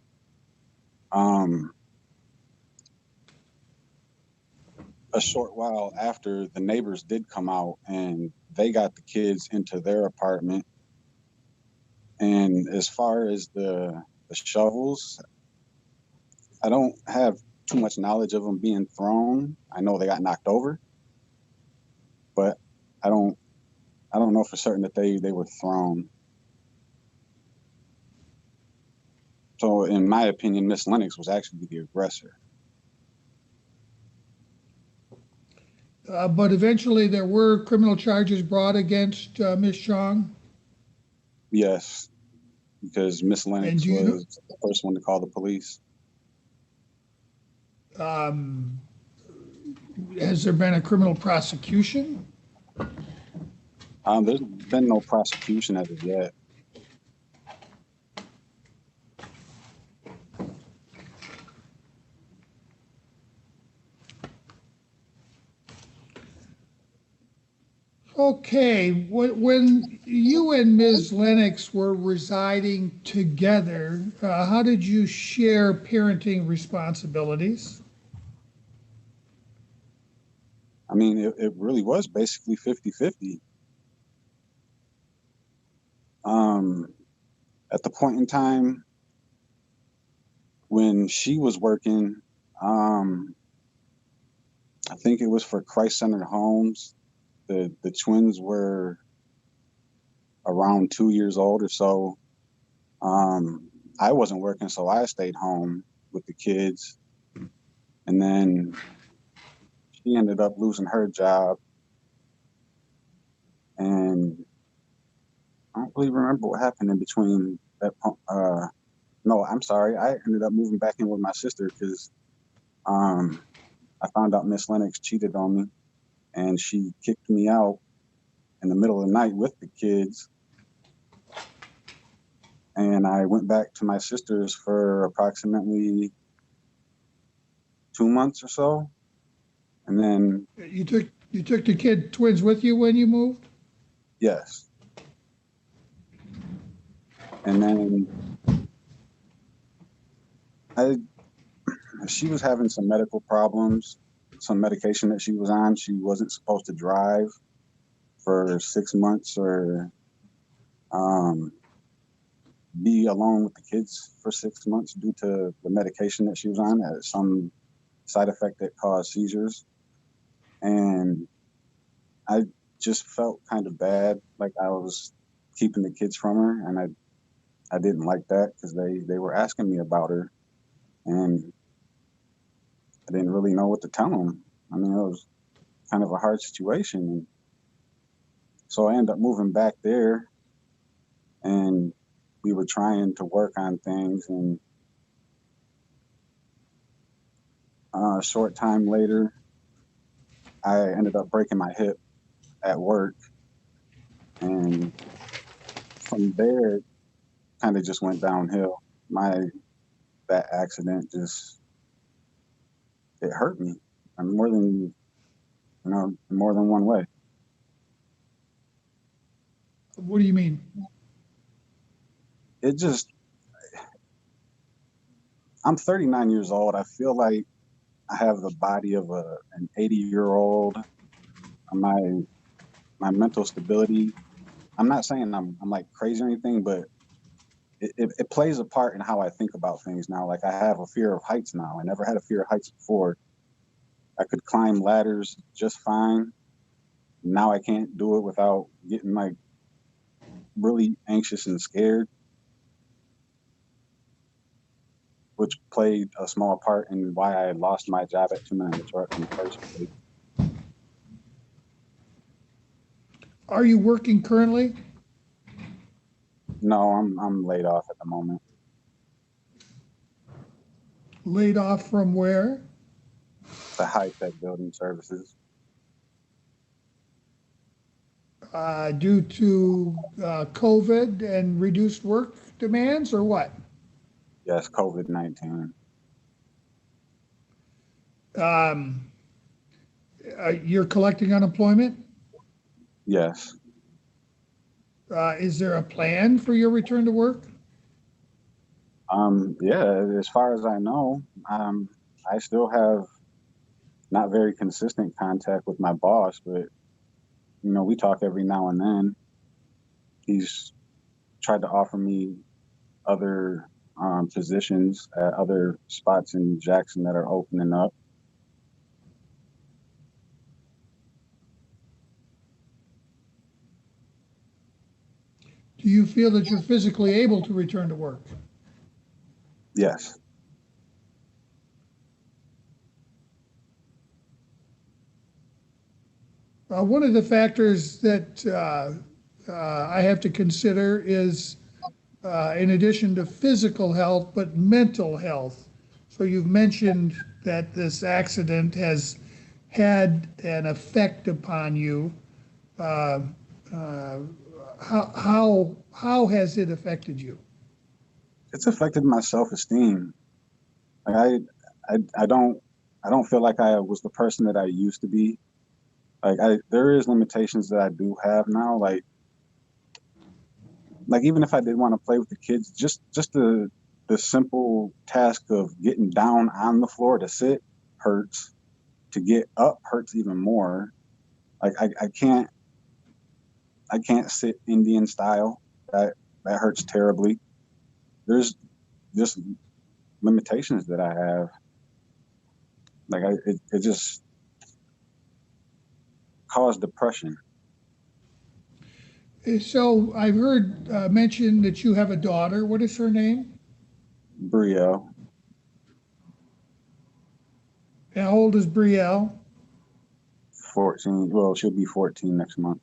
A short while after, the neighbors did come out and they got the kids into their apartment. And as far as the shovels, I don't have too much knowledge of them being thrown. I know they got knocked over, but I don't know for certain that they were thrown. So in my opinion, Miss Lennox was actually the aggressor. But eventually there were criminal charges brought against Ms. Chong. Yes, because Miss Lennox was the first one to call the police. Has there been a criminal prosecution? There's been no prosecution as of yet. Okay, when you and Ms. Lennox were residing together, how did you share parenting responsibilities? I mean, it really was basically 50-50. At the point in time when she was working, I think it was for Christ-centered homes. The twins were around 2 years old or so. I wasn't working, so I stayed home with the kids. And then she ended up losing her job. And I don't really remember what happened in between that. No, I'm sorry. I ended up moving back in with my sister because I found out Miss Lennox cheated on me, and she kicked me out in the middle of the night with the kids. And I went back to my sister's for approximately 2 months or so. And then, You took the twins with you when you moved? yes. And then she was having some medical problems, some medication that she was on. She wasn't supposed to drive for 6 months or be alone with the kids for 6 months due to the medication that she was on, some side effect that caused seizures. And I just felt kind of bad, like I was keeping the kids from her, and I didn't like that because they were asking me about her, and I didn't really know what to tell them. I mean, it was kind of a hard situation. And so I ended up moving back there, and we were trying to work on things. And a short time later, I ended up breaking my hip at work. And from there, it kind of just went downhill. That accident it hurt me, and more than one way. What do you mean? I'm 39 years old. I feel like I have the body of an 80-year-old. My mental stability, I'm not saying I'm like crazy or anything, but it plays a part in how I think about things now. Like, I have a fear of heights now. I never had a fear of heights before. I could climb ladders just fine. Now I can't do it without getting like really anxious and scared, which played a small part in why I lost my job at 2 Men in the Truck in the first place. Are you working currently? No, I'm laid off at the moment. Laid off from where? The high-tech building services. Due to COVID and reduced work demands, or what? Yes, COVID-19. You're collecting unemployment? Yes. Is there a plan for your return to work? Yeah, as far as I know, I still have not very consistent contact with my boss, but we talk every now and then. He's tried to offer me other positions at other spots in Jackson that are opening up. Do you feel that you're physically able to return to work? Yes. One of the factors that I have to consider is, in addition to physical health, but mental health. So you've mentioned that this accident has had an effect upon you. How has it affected you? It's affected my self-esteem. Like, I don't feel like I was the person that I used to be. Like, there is limitations that I do have now. Like even if I did want to play with the kids, just the simple task of getting down on the floor to sit hurts. To get up hurts even more. Like, I can't sit Indian style. That hurts terribly. There's just limitations that I have. Like it just caused depression. So I've heard mention that you have a daughter. What is her name? Brielle, How old is Brielle? 14. Well, she'll be 14 next month.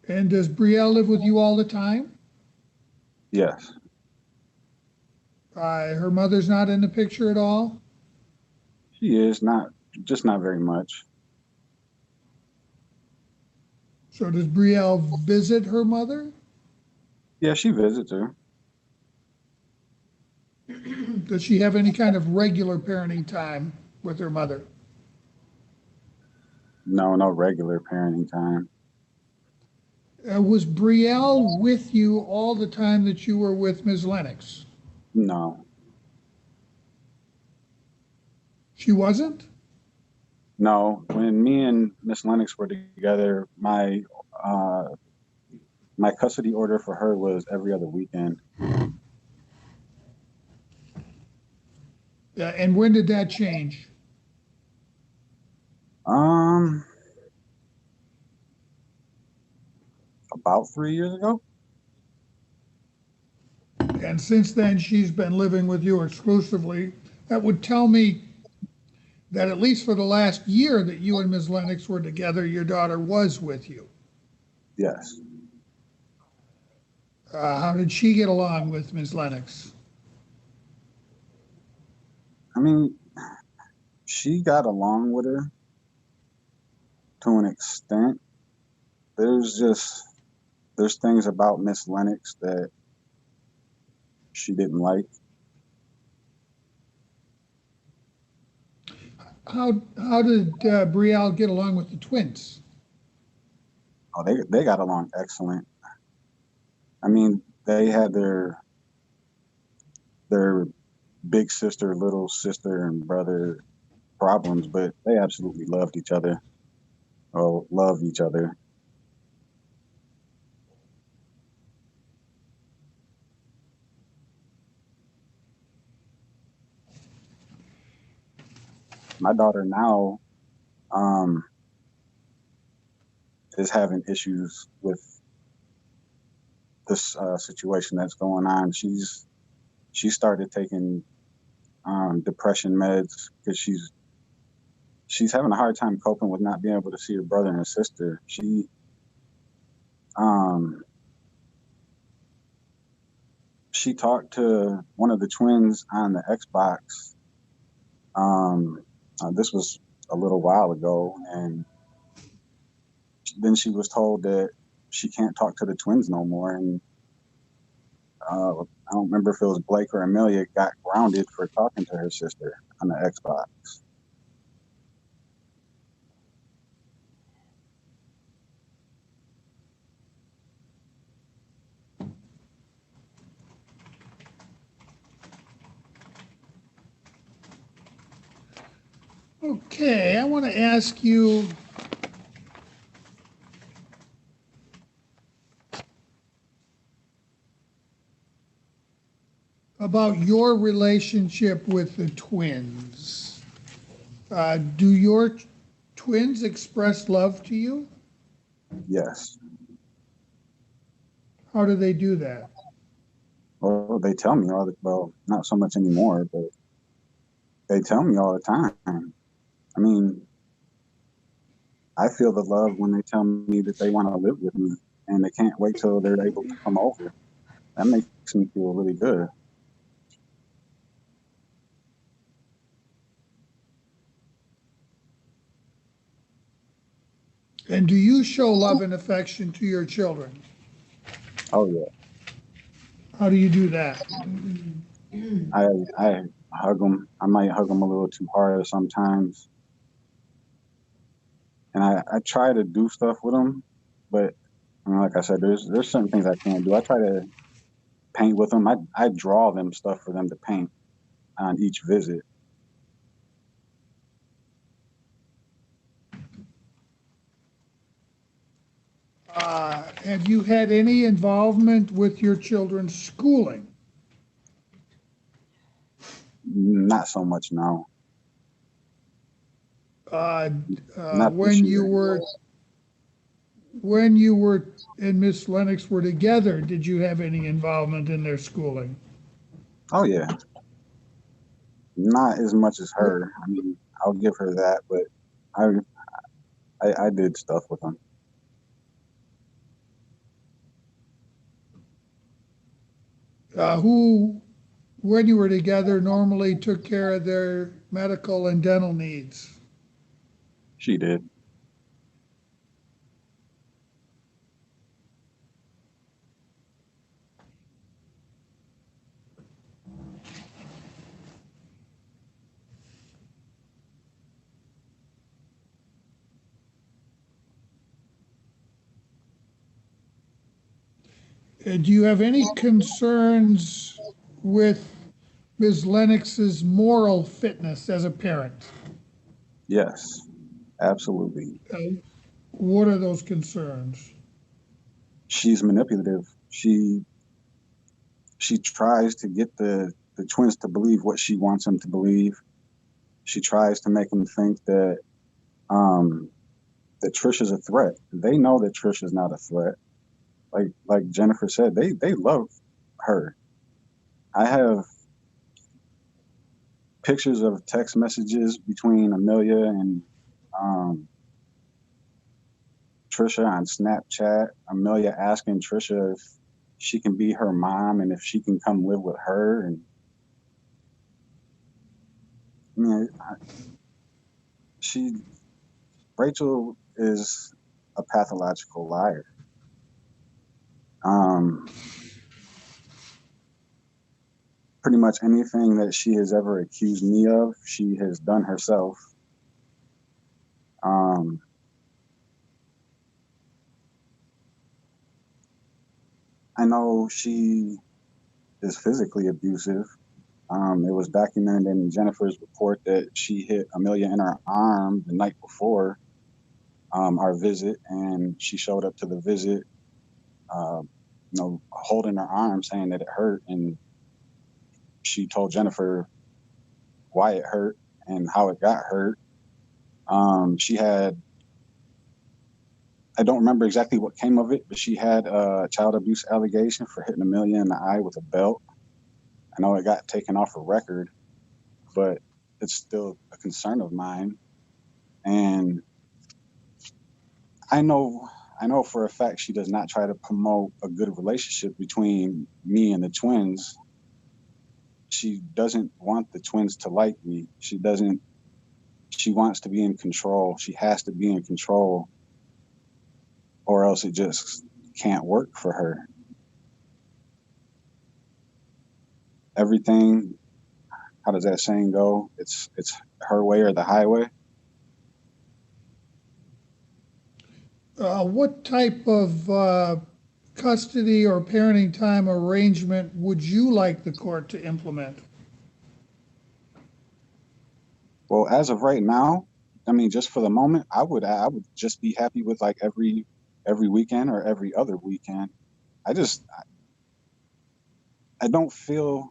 And does Brielle live with you all the time? Yes. Her mother's not in the picture at all? She is not very much. So does Brielle visit her mother? Yeah, she visits her. Does she have any kind of regular parenting time with her mother? No regular parenting time. Was Brielle with you all the time that you were with Ms. Lennox? No. She wasn't? No. When me and Miss Lennox were together, my custody order for her was every other weekend. Yeah, and when did that change? About 3 years ago. And since then, she's been living with you exclusively. That would tell me that at least for the last year that you and Ms. Lennox were together, your daughter was with you. Yes. How did she get along with Ms. Lennox? I mean, she got along with her to an extent. There's things about Miss Lennox that she didn't like. How did Brielle get along with the twins? Oh, they got along excellent. I mean, they had their big sister, little sister, and brother problems, but they absolutely loved each other. Oh, love each other. My daughter now is having issues with this situation that's going on. She started taking depression meds because she's having a hard time coping with not being able to see her brother and her sister. She talked to one of the twins on the Xbox. This was a little while ago, and then she was told that she can't talk to the twins no more. And I don't remember if it was Blake or Amelia got grounded for talking to her sister on the Xbox. Okay, I want to ask you about your relationship with the twins. Do your twins express love to you? Yes. How do they do that? Well, they tell me well, not so much anymore, but they tell me all the time. I mean, I feel the love when they tell me that they want to live with me and they can't wait till they're able to come over. That makes me feel really good. And do you show love and affection to your children? Oh yeah. How do you do that? I hug them. I might hug them a little too hard sometimes. And I try to do stuff with them, but like I said, there's certain things I can't do. I try to paint with them. I draw them stuff for them to paint on each visit. Have you had any involvement with your children's schooling? Not so much, no. Uh, Not this when you year. were and Miss Lennox were together, did you have any involvement in their schooling? Oh yeah, not as much as her. I mean, I'll give her that, but I I did stuff with them. Who, when you were together, normally took care of their medical and dental needs? She did. Do you have any concerns with Ms. Lennox's moral fitness as a parent? Yes, absolutely. What are those concerns? She's manipulative. She tries to get the twins to believe what she wants them to believe. She tries to make them think that that Trish is a threat. They know that Trish is not a threat. Like Jennifer said, they love her. I have pictures of text messages between Amelia and Trisha on Snapchat. Amelia asking Trisha if she can be her mom and if she can come live with her. And I mean, Rachel is a pathological liar. Pretty much anything that she has ever accused me of, she has done herself. I know she is physically abusive. It was documented in Jennifer's report that she hit Amelia in her arm the night before our visit, and she showed up to the visit, holding her arm, saying that it hurt, and she told Jennifer why it hurt and how it got hurt. She had, I don't remember exactly what came of it, but she had a child abuse allegation for hitting Amelia in the eye with a belt. I know it got taken off her record, but it's still a concern of mine. And I know for a fact she does not try to promote a good relationship between me and the twins. She doesn't want the twins to like me. She wants to be in control. She has to be in control, or else it just can't work for her. Everything, how does that saying go? It's her way or the highway. What type of custody or parenting time arrangement would you like the court to implement? Well, as of right now, I mean, just for the moment, I would just be happy with like every weekend or every other weekend. I don't feel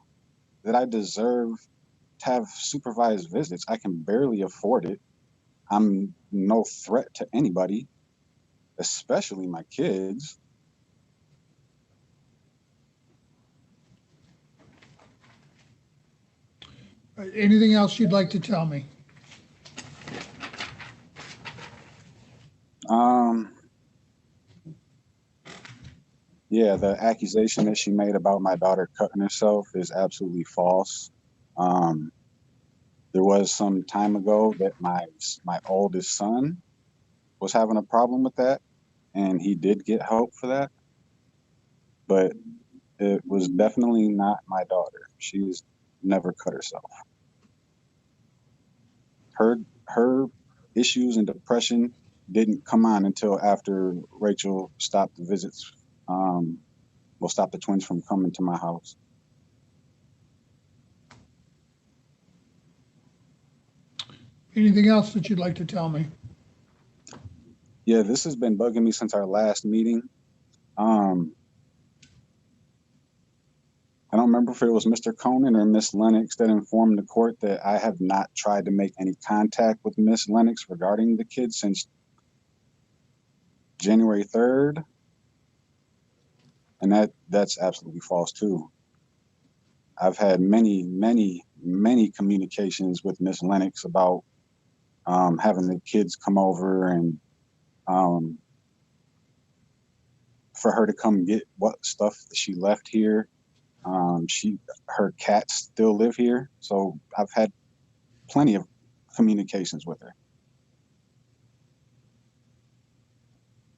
that I deserve to have supervised visits. I can barely afford it. I'm no threat to anybody, especially my kids. Anything else you'd like to tell me? Yeah, the accusation that she made about my daughter cutting herself is absolutely false. There was some time ago that my oldest son was having a problem with that, and he did get help for that, but it was definitely not my daughter. She's never cut herself. Her issues and depression didn't come on until after Rachel stopped the visits. Stop the twins from coming to my house. Anything else that you'd like to tell me? Yeah, this has been bugging me since our last meeting. I don't remember if it was Mr. Conan or Miss Lennox that informed the court that I have not tried to make any contact with Miss Lennox regarding the kids since January 3rd. And that's absolutely false too. I've had many communications with Miss Lennox about having the kids come over and um, for her to come get what stuff that she left here. Her cats still live here, so I've had plenty of communications with her.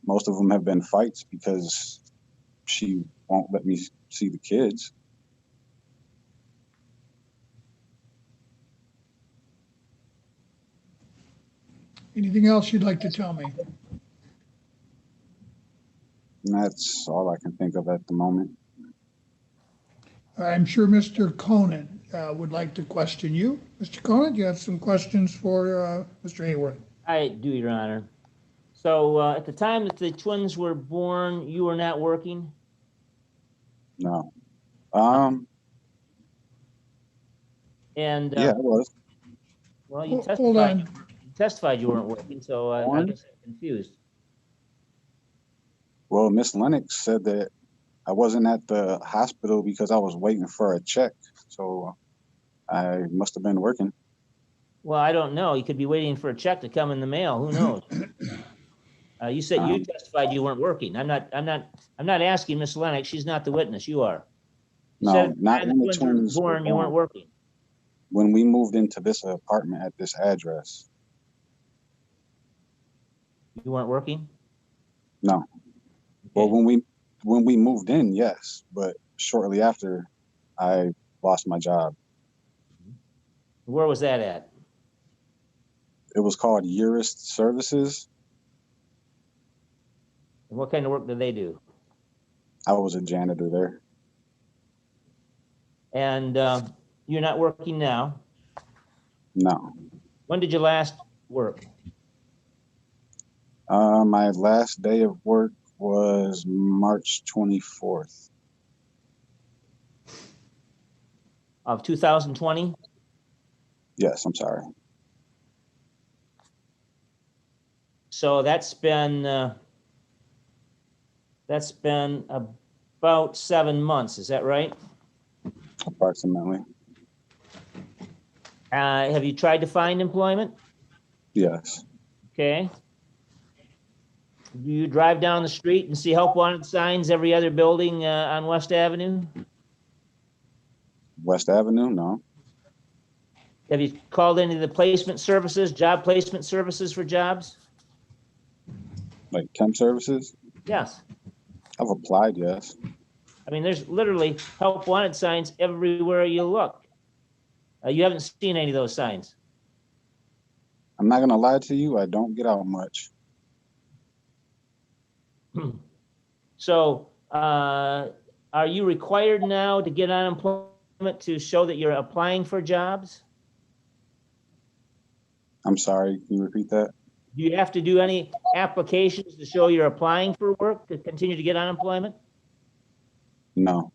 Most of them have been fights because she won't let me see the kids. Anything else you'd like to tell me? And that's all I can think of at the moment. I'm sure Mr. Conan would like to question you. Mr. Conan, do you have some questions for Mr. Hayworth? I do, Your Honor. So at the time that the twins were born, you were not working? No. And Yeah, it was. well, you Hold on. testified you weren't working, so I guess I'm confused. Well, Miss Lennox said that I wasn't at the hospital because I was waiting for a check. So I must have been working. Well, I don't know. You could be waiting for a check to come in the mail. Who knows? You said you testified you weren't working. I'm not asking Miss Lennox. She's not the witness. You are. You No, said not when the twins were were born. You weren't born. working. When we moved into this apartment at this address. You weren't working? No. Okay. Well, when we moved in, yes, but shortly after, I lost my job. Where was that at? It was called Jurist Services. And what kind of work did they do? I was a janitor there. And you're not working now. No. When did you last work? My last day of work was March 24th. Of 2020? Yes, I'm sorry. So that's been about 7 months. Is that right? Approximately. Have you tried to find employment? Yes. Okay. Do you drive down the street and see help wanted signs every other building on West Avenue? West Avenue? No. Have you called any of the placement services, job placement services for jobs? Like temp services? Yes. I've applied, yes. I mean, there's literally help wanted signs everywhere you look. You haven't seen any of those signs. I'm not going to lie to you. I don't get out much. So, are you required now to get unemployment to show that you're applying for jobs? I'm sorry. Can you repeat that? Do you have to do any applications to show you're applying for work to continue to get unemployment? No.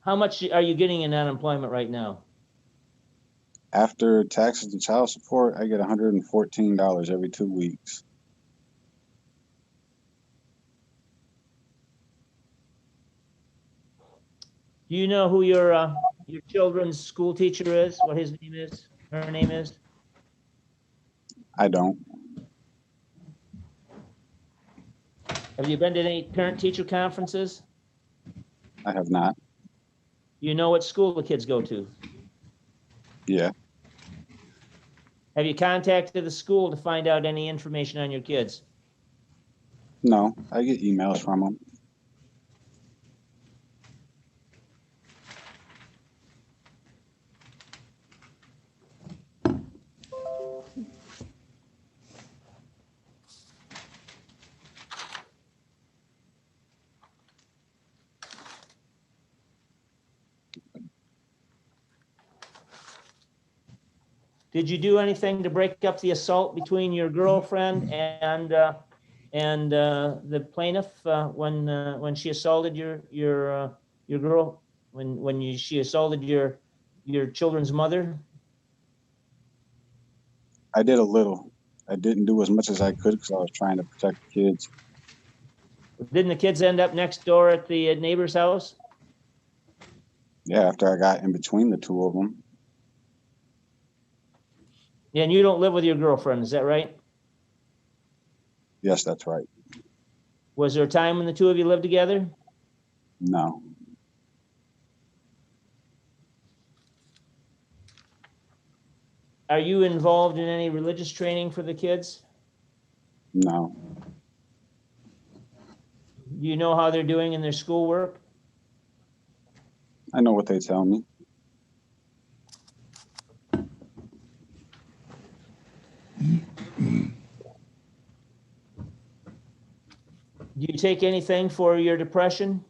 How much are you getting in unemployment right now? After taxes and child support, I get $114 every 2 weeks. Do you know who your children's school teacher is? What his name is? Her name is? I don't. Have you been to any parent-teacher conferences? I have not. Do you know what school the kids go to? Yeah. Have you contacted the school to find out any information on your kids? No, I get emails from them. Did you do anything to break up the assault between your girlfriend and the plaintiff when she assaulted your girl when she assaulted your children's mother? I did a little. I didn't do as much as I could because I was trying to protect the kids. Didn't the kids end up next door at the neighbor's house? Yeah, after I got in between the two of them. And you don't live with your girlfriend, is that right? Yes, that's right. Was there a time when the two of you lived together? No. Are you involved in any religious training for the kids? No. Do you know how they're doing in their schoolwork? I know what they tell me. Do you take anything for your depression?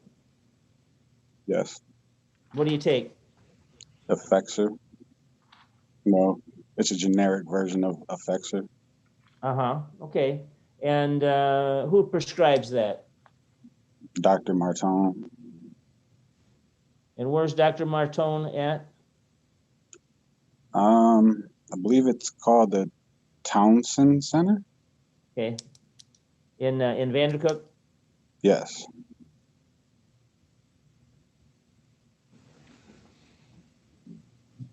Yes. What do you take? Effexor. Well, it's a generic version of Effexor. Uh-huh, okay. And who prescribes that? Dr. Martone. And where's Dr. Martone at? I believe it's called the Townsend Center. Okay. In Vandercook? Yes.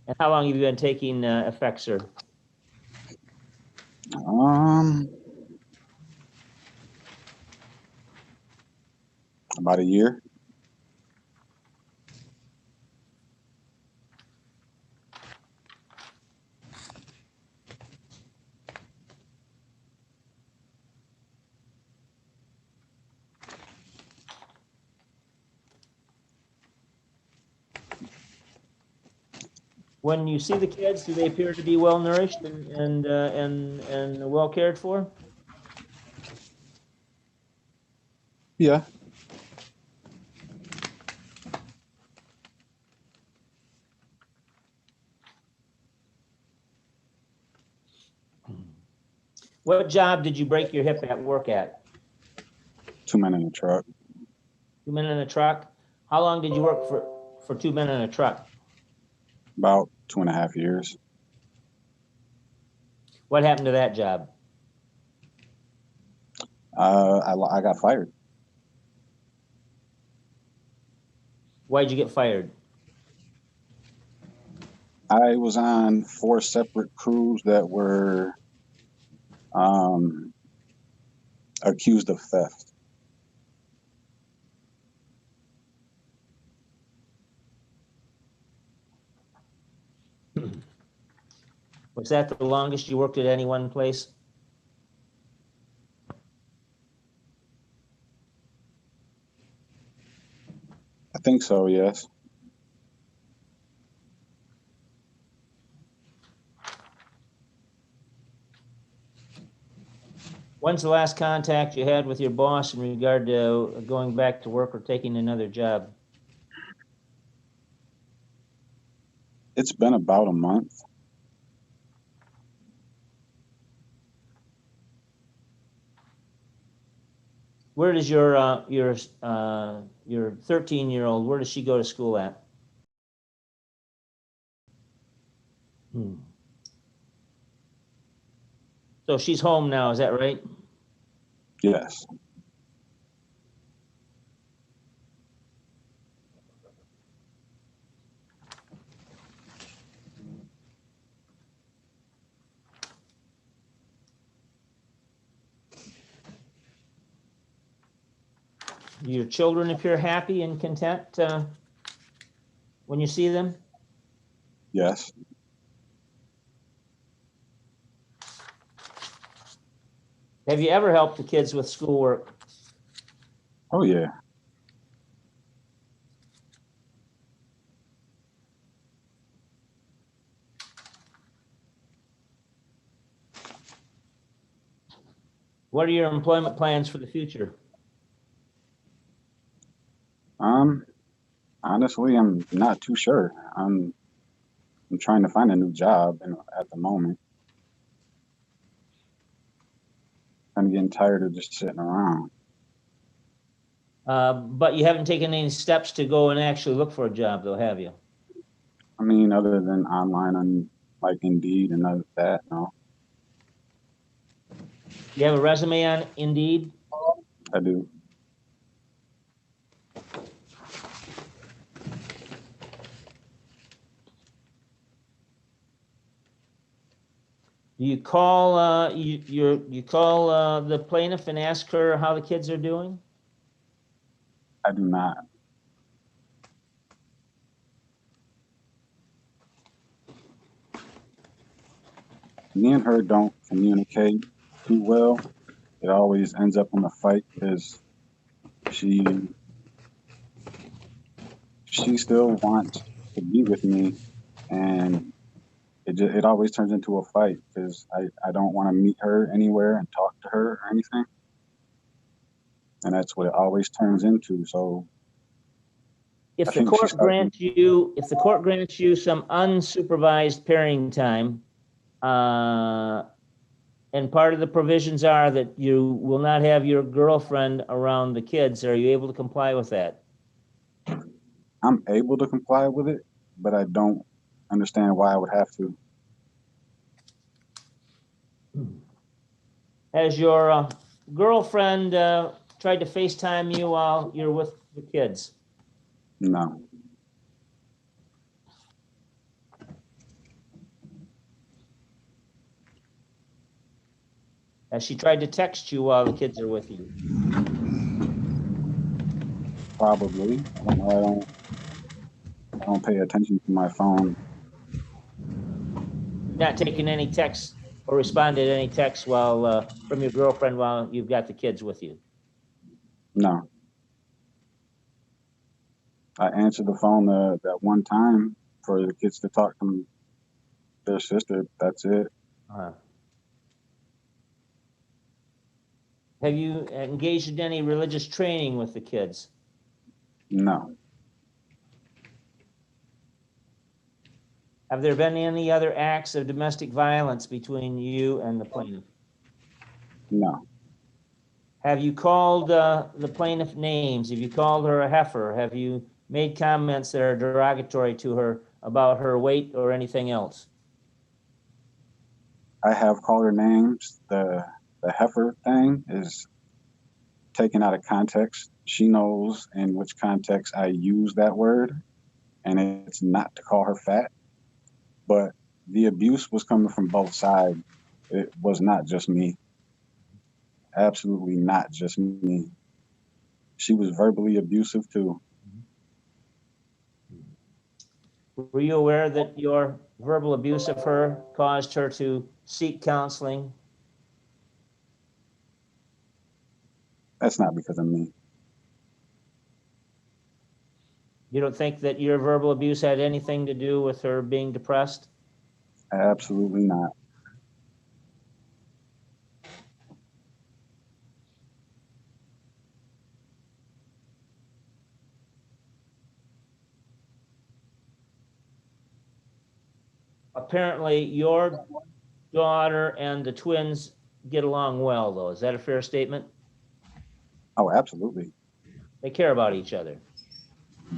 And how long have you been taking Effexor? About a year. When you see the kids, do they appear to be well nourished and well cared for? Yeah. What job did you break your hip at work at? 2 men in a truck. 2 men in a truck? How long did you work for 2 men in a truck? About 2.5 years. What happened to that job? I got fired. Why'd you get fired? I was on 4 separate crews that were accused of theft. Was that the longest you worked at any one place? I think so, yes. When's the last contact you had with your boss in regard to going back to work or taking another job? It's been about a month. Where does your 13-year-old, where does she go to school at? So she's home now, is that right? Yes. Do your children appear happy and content when you see them? Yes. Have you ever helped the kids with schoolwork? Oh, yeah. What are your employment plans for the future? Honestly, I'm not too sure. I'm I'm trying to find a new job at the moment. I'm getting tired of just sitting around. But you haven't taken any steps to go and actually look for a job, though, have you? I mean, other than online on like Indeed and other that, no, You have a resume on Indeed? I do. Do you call you call the plaintiff and ask her how the kids are doing? I do not. Me and her don't communicate too well. It always ends up in a fight because she still wants to be with me, and it always turns into a fight because I don't want to meet her anywhere and talk to her or anything, and that's what it always turns into. So If I the think she's court grants you, if the court grants you some unsupervised parenting time, and part of the provisions are that you will not have your girlfriend around the kids, are you able to comply with that? I'm able to comply with it, but I don't understand why I would have to. Has your girlfriend tried to FaceTime you while you're with the kids? No, Has she tried to text you while the kids are with you? probably. I don't know. I don't pay attention to my phone. Not taking any texts or responded to any texts while from your girlfriend while you've got the kids with you? No. I answered the phone that one time for the kids to talk to their sister. That's it. Uh-huh. Have you engaged in any religious training with the kids? No. Have there been any other acts of domestic violence between you and the plaintiff? No. Have you called the plaintiff names? Have you called her a heifer? Have you made comments that are derogatory to her about her weight or anything else? I have called her names. The heifer thing is taken out of context. She knows in which context I use that word, and it's not to call her fat. But the abuse was coming from both sides. It was not just me. Absolutely not just me. She was verbally abusive too. Were you aware that your verbal abuse of her caused her to seek counseling? That's not because of me. You don't think that your verbal abuse had anything to do with her being depressed? Absolutely not. Apparently, your daughter and the twins get along well, though. Is that a fair statement? Oh, absolutely. They care about each other.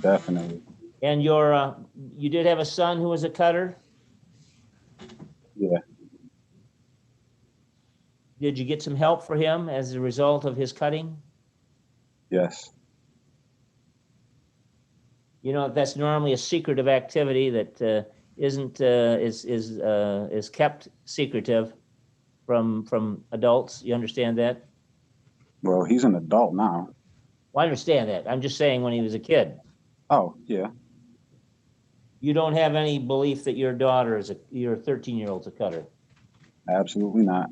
Definitely. And you did have a son who was a cutter? Yeah. Did you get some help for him as a result of his cutting? Yes. You know, that's normally a secretive activity that is kept secretive from adults. You understand that? Well, he's an adult now. Well, I understand that. I'm just saying when he was a kid. Oh, yeah. You don't have any belief that your daughter your 13-year-old's a cutter? Absolutely not.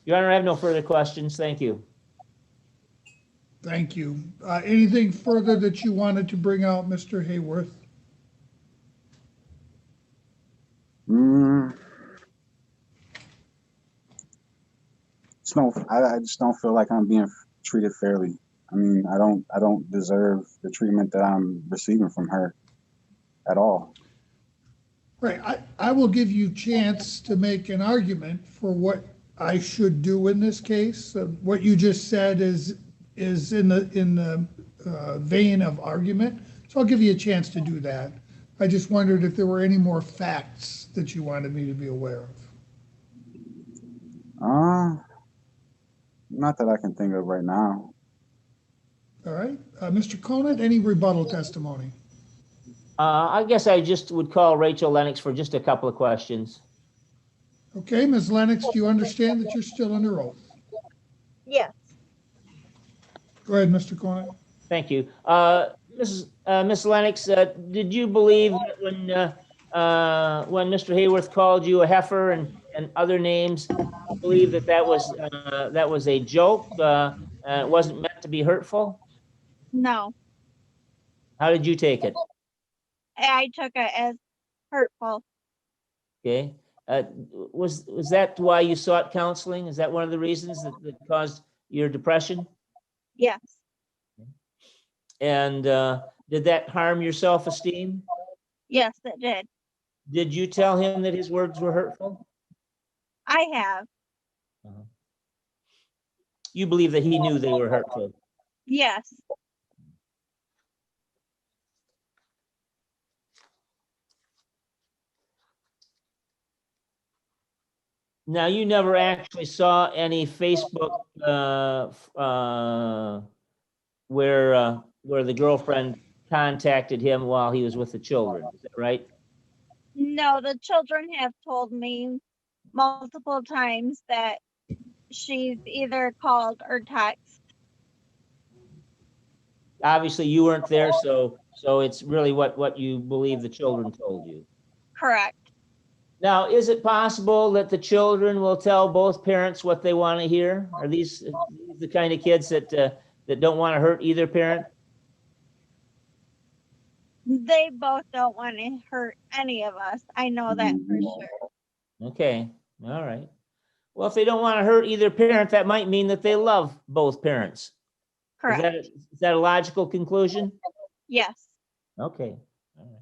Your Honor, I have no further questions. Thank you. Thank you. Anything further that you wanted to bring out, Mr. Hayworth? I just don't feel like I'm being treated fairly. I mean, I don't deserve the treatment that I'm receiving from her at all. Right, I will give you chance to make an argument for what I should do in this case. What you just said is in the vein of argument, so I'll give you a chance to do that. I just wondered if there were any more facts that you wanted me to be aware of. Not that I can think of right now. All right, Mr. Conant, any rebuttal testimony? I guess I just would call Rachel Lennox for just a couple of questions. Okay, Ms. Lennox, do you understand that you're still under oath? Yes. Go ahead, Mr. Conant. Thank you. Miss Lennox, did you believe that when Mr. Hayworth called you a heifer and other names, you believe that was a joke? It wasn't meant to be hurtful? No. How did you take it? I took it as hurtful. Okay. Was that why you sought counseling? Is that one of the reasons that caused your depression? Yes. And did that harm your self-esteem? Yes, it did. Did you tell him that his words were hurtful? I have. You believe that he knew they were hurtful? Yes. Now, you never actually saw any Facebook where the girlfriend contacted him while he was with the children, is that right? No, the children have told me multiple times that she's either called or texted. Obviously, you weren't there, so it's really what you believe the children told you. Correct. Now, is it possible that the children will tell both parents what they want to hear? Are these the kind of kids that don't want to hurt either parent? They both don't want to hurt any of us. I know that for sure. Okay, all right. Well, if they don't want to hurt either parent, that might mean that they love both parents. Correct. Is that a logical conclusion? Yes. Okay. All right.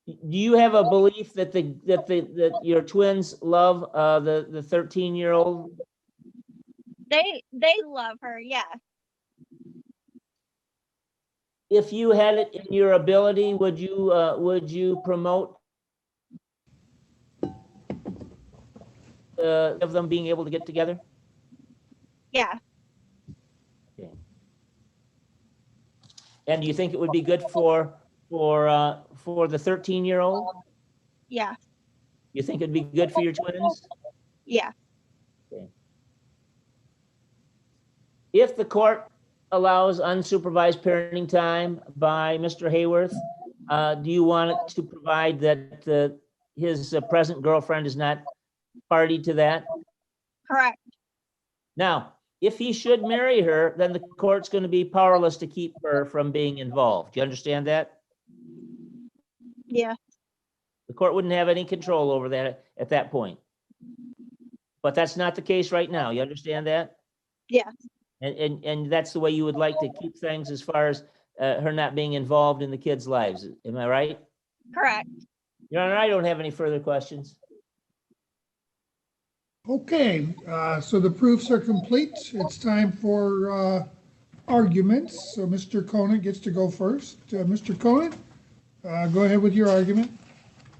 Do you have a belief that that your twins love the 13-year-old? They love her. Yes. If you had it in your ability, would you promote of them being able to get together? Yeah. Okay. And do you think it would be good for the 13-year-old? Yeah. You think it'd be good for your twins? Yeah. Okay. If the court allows unsupervised parenting time by Mr. Hayworth, do you want it to provide that his present girlfriend is not party to that? Correct. Now, if he should marry her, then the court's going to be powerless to keep her from being involved. Do you understand that? Yeah. The court wouldn't have any control over that at that point. But that's not the case right now. You understand that? Yeah. And that's the way you would like to keep things as far as her not being involved in the kids' lives. Am I right? Correct. Your Honor, I don't have any further questions. Okay, so the proofs are complete. It's time for arguments. So Mr. Conant gets to go first. Mr. Conant, go ahead with your argument.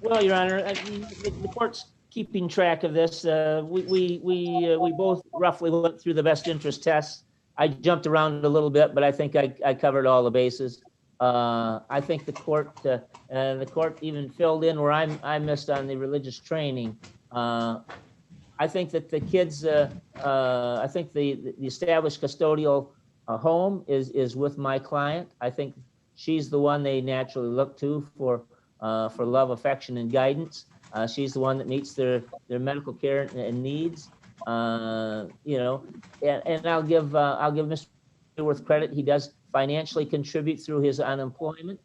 Well, Your Honor, the court's keeping track of this. We both roughly went through the best interest tests. I jumped around a little bit, but I think I covered all the bases. I think the court even filled in where I missed on the religious training. I think that the kids, I think the established custodial home is with my client. I think she's the one they naturally look to for love, affection, and guidance. She's the one that meets their medical care and needs. You know, and I'll give Mr. Hayworth credit. He does financially contribute through his unemployment,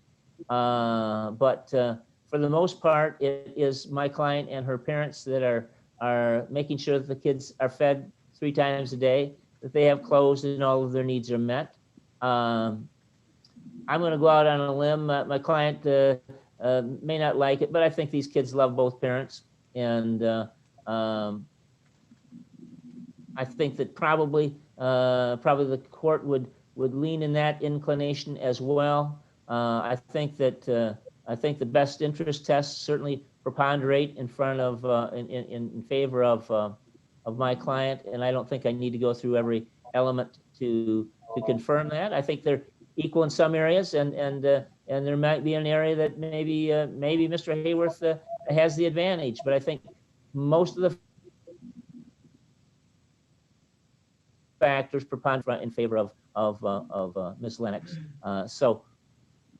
but for the most part, it is my client and her parents that are making sure that the kids are fed 3 times a day, that they have clothes, and all of their needs are met. I'm going to go out on a limb. My client may not like it, but I think these kids love both parents. And I think that probably the court would lean in that inclination as well. I think that the best interest tests certainly preponderate in front of in favor of my client, and I don't think I need to go through every element to confirm that. I think they're equal in some areas, and there might be an area that maybe Mr. Hayworth has the advantage, but I think most of the factors preponderate in favor of Ms. Lennox. So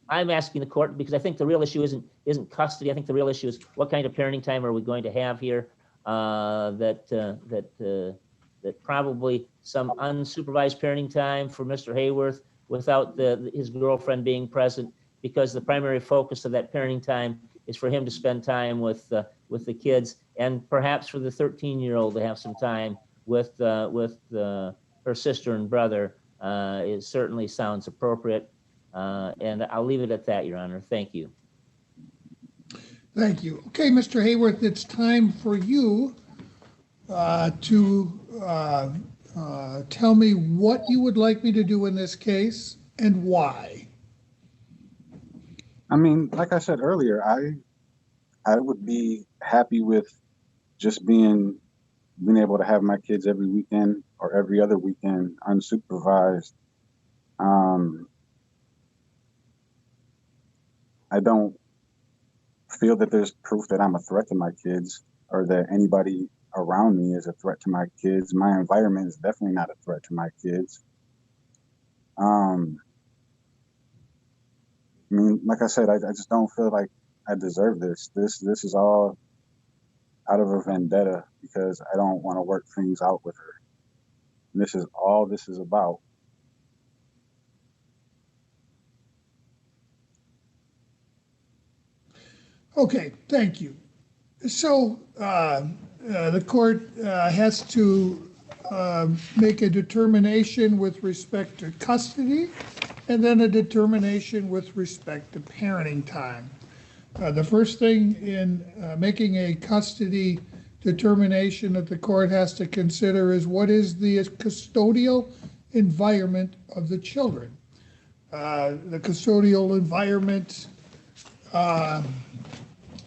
I'm asking the court because I think the real issue isn't custody. I think the real issue is what kind of parenting time are we going to have here? That probably some unsupervised parenting time for Mr. Hayworth without his girlfriend being present, because the primary focus of that parenting time is for him to spend time with the kids, and perhaps for the 13-year-old to have some time with her sister and brother. It certainly sounds appropriate, and I'll leave it at that, Your Honor. Thank you. Thank you. Okay, Mr. Hayworth, it's time for you to tell me what you would like me to do in this case and why. I mean, like I said earlier, I would be happy with just being able to have my kids every weekend or every other weekend unsupervised. I don't feel that there's proof that I'm a threat to my kids or that anybody around me is a threat to my kids. My environment is definitely not a threat to my kids. I mean, like I said, I just don't feel like I deserve this. This is all out of a vendetta because I don't want to work things out with her. And this is all this is about. Okay, thank you. So the court has to make a determination with respect to custody and then a determination with respect to parenting time. The first thing in making a custody determination that the court has to consider is what is the custodial environment of the children. The custodial environment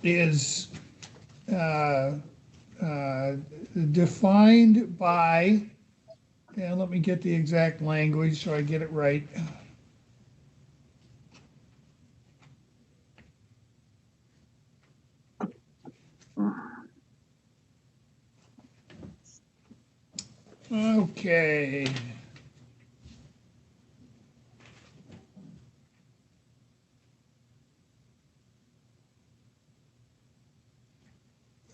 is defined by, and let me get the exact language so I get it right. Okay.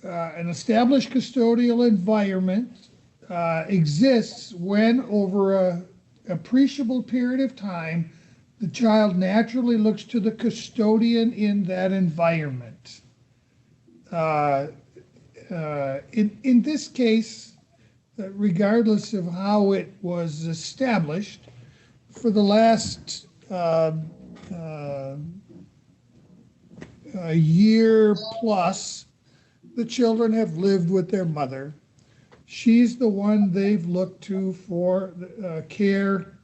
An established custodial environment exists when, over an appreciable period of time, the child naturally looks to the custodian in that environment. In this case, regardless of how it was established, for the last a year plus, the children have lived with their mother. She's the one they've looked to for care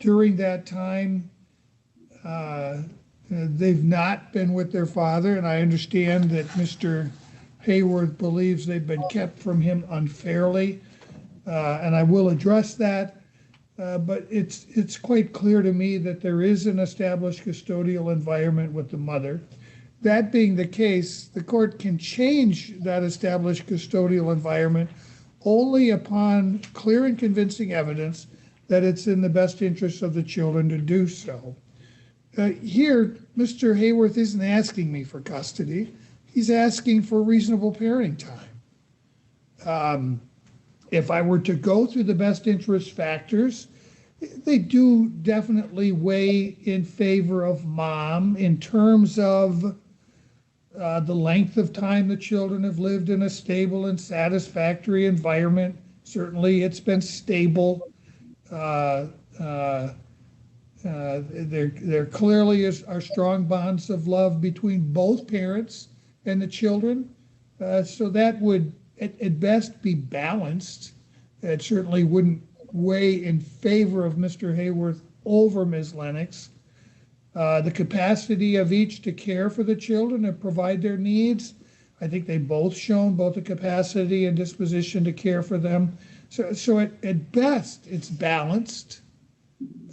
during that time. They've not been with their father, and I understand that Mr. Hayworth believes they've been kept from him unfairly, and I will address that. But it's quite clear to me that there is an established custodial environment with the mother. That being the case, the court can change that established custodial environment only upon clear and convincing evidence that it's in the best interest of the children to do so. Here, Mr. Hayworth isn't asking me for custody. He's asking for reasonable parenting time. If I were to go through the best interest factors, they do definitely weigh in favor of mom in terms of the length of time the children have lived in a stable and satisfactory environment. Certainly it's been stable. There clearly are strong bonds of love between both parents and the children. So that would, at best, be balanced. It certainly wouldn't weigh in favor of Mr. Hayworth over Ms. Lennox. The capacity of each to care for the children and provide their needs. I think they both shown both the capacity and disposition to care for them. So at best, it's balanced.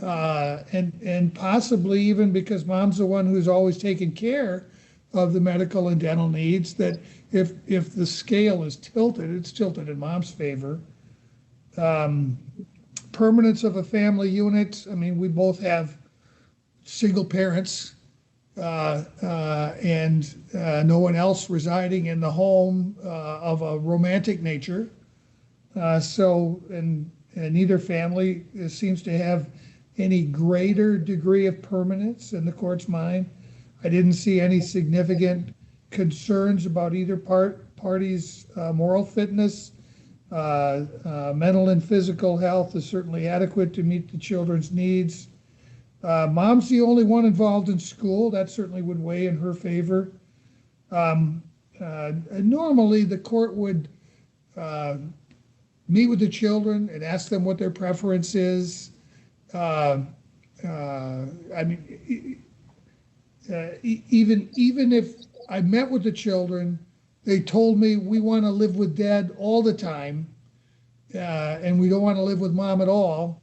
And possibly even because mom's the one who's always taken care of the medical and dental needs, that if the scale is tilted, it's tilted in mom's favor. Permanence of a family unit. I mean, we both have single parents and no one else residing in the home of a romantic nature. And neither family seems to have any greater degree of permanence in the court's mind. I didn't see any significant concerns about either party's moral fitness. Mental and physical health is certainly adequate to meet the children's needs. Mom's the only one involved in school. That certainly would weigh in her favor. Normally, the court would meet with the children and ask them what their preference is. I mean, even if I met with the children, they told me we want to live with dad all the time, and we don't want to live with mom at all.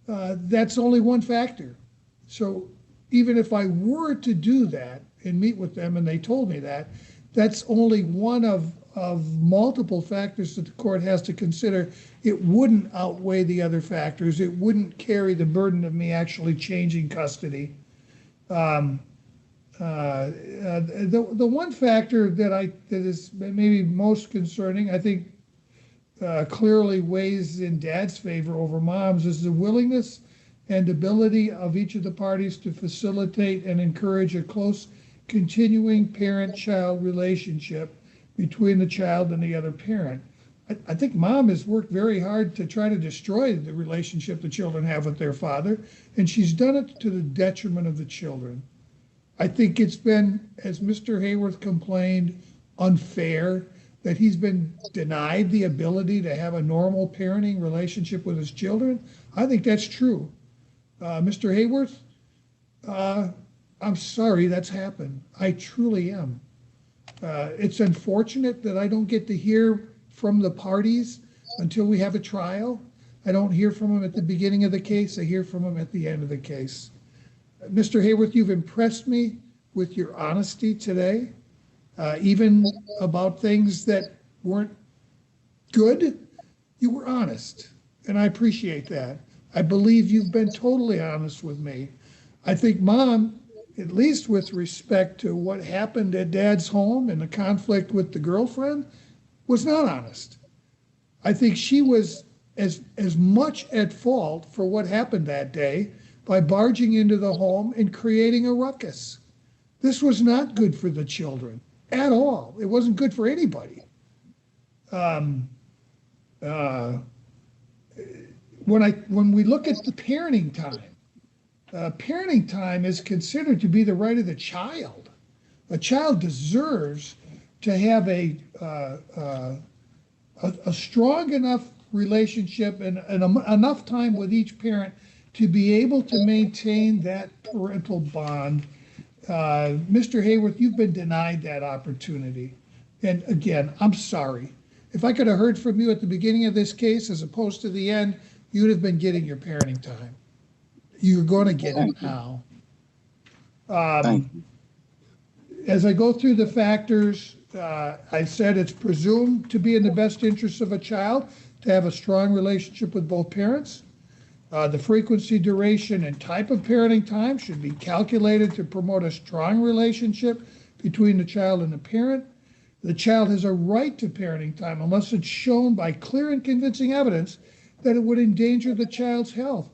That's only one factor. So even if I were to do that and meet with them and they told me that, that's only one of multiple factors that the court has to consider. It wouldn't outweigh the other factors. It wouldn't carry the burden of me actually changing custody. The one factor that is maybe most concerning, I think clearly weighs in dad's favor over mom's, is the willingness and ability of each of the parties to facilitate and encourage a close continuing parent-child relationship between the child and the other parent. I think mom has worked very hard to try to destroy the relationship the children have with their father, and she's done it to the detriment of the children. I think it's been, as Mr. Hayworth complained, unfair that he's been denied the ability to have a normal parenting relationship with his children. I think that's true. Mr. Hayworth, I'm sorry that's happened. I truly am. It's unfortunate that I don't get to hear from the parties until we have a trial. I don't hear from them at the beginning of the case. I hear from them at the end of the case. Mr. Hayworth, you've impressed me with your honesty today, even about things that weren't good. You were honest, and I appreciate that. I believe you've been totally honest with me. I think mom, at least with respect to what happened at dad's home and the conflict with the girlfriend, was not honest. I think she was as much at fault for what happened that day by barging into the home and creating a ruckus. This was not good for the children at all. It wasn't good for anybody. When we look at the parenting time is considered to be the right of the child. A child deserves to have a strong enough relationship and enough time with each parent to be able to maintain that parental bond. Mr. Hayworth, you've been denied that opportunity. And again, I'm sorry. If I could have heard from you at the beginning of this case as opposed to the end, you'd have been getting your parenting time. You're going to get it now. As I go through the factors, I said it's presumed to be in the best interest of a child to have a strong relationship with both parents. The frequency, duration, and type of parenting time should be calculated to promote a strong relationship between the child and the parent. The child has a right to parenting time unless it's shown by clear and convincing evidence that it would endanger the child's health.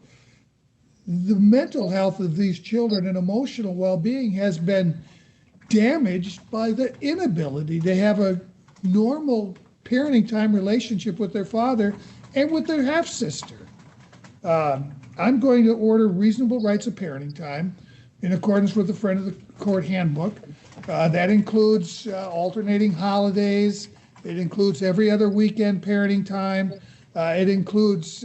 The mental health of these children and emotional well-being has been damaged by the inability to have a normal parenting time relationship with their father and with their half-sister. I'm going to order reasonable rights of parenting time in accordance with the friend of the court handbook. That includes alternating holidays. It includes every other weekend parenting time. It includes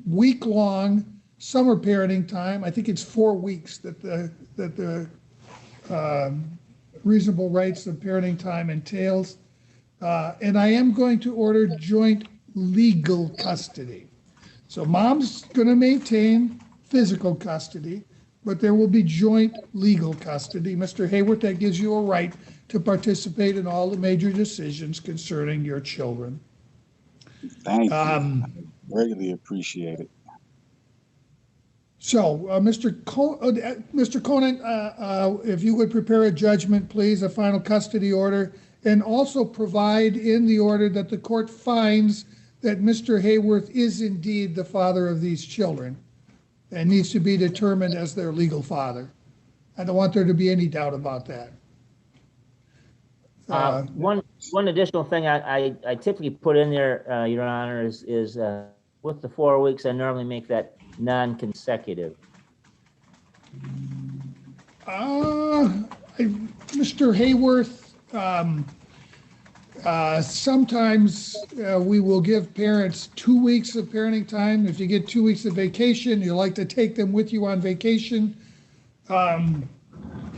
week-long summer parenting time. I think it's 4 weeks that the reasonable rights of parenting time entails. And I am going to order joint legal custody. So mom's going to maintain physical custody, but there will be joint legal custody. Mr. Hayworth, that gives you a right to participate in all the major decisions concerning your children. Thank you. Greatly appreciate it. So, Mr. Conant, if you would prepare a judgment, please, a final custody order, and also provide in the order that the court finds that Mr. Hayworth is indeed the father of these children and needs to be determined as their legal father. I don't want there to be any doubt about that. One additional thing I typically put in there, Your Honor, is with the 4 weeks, I normally make that non-consecutive. Mr. Hayworth, sometimes we will give parents 2 weeks of parenting time. If you get 2 weeks of vacation, you like to take them with you on vacation. Let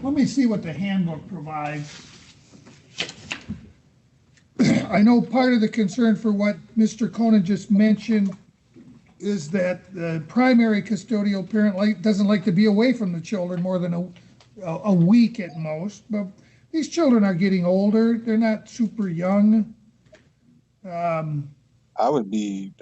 me see what the handbook provides. I know part of the concern for what Mr. Conant just mentioned is that the primary custodial parent doesn't like to be away from the children more than a week at most, but these children are getting older. They're not super young. I'd be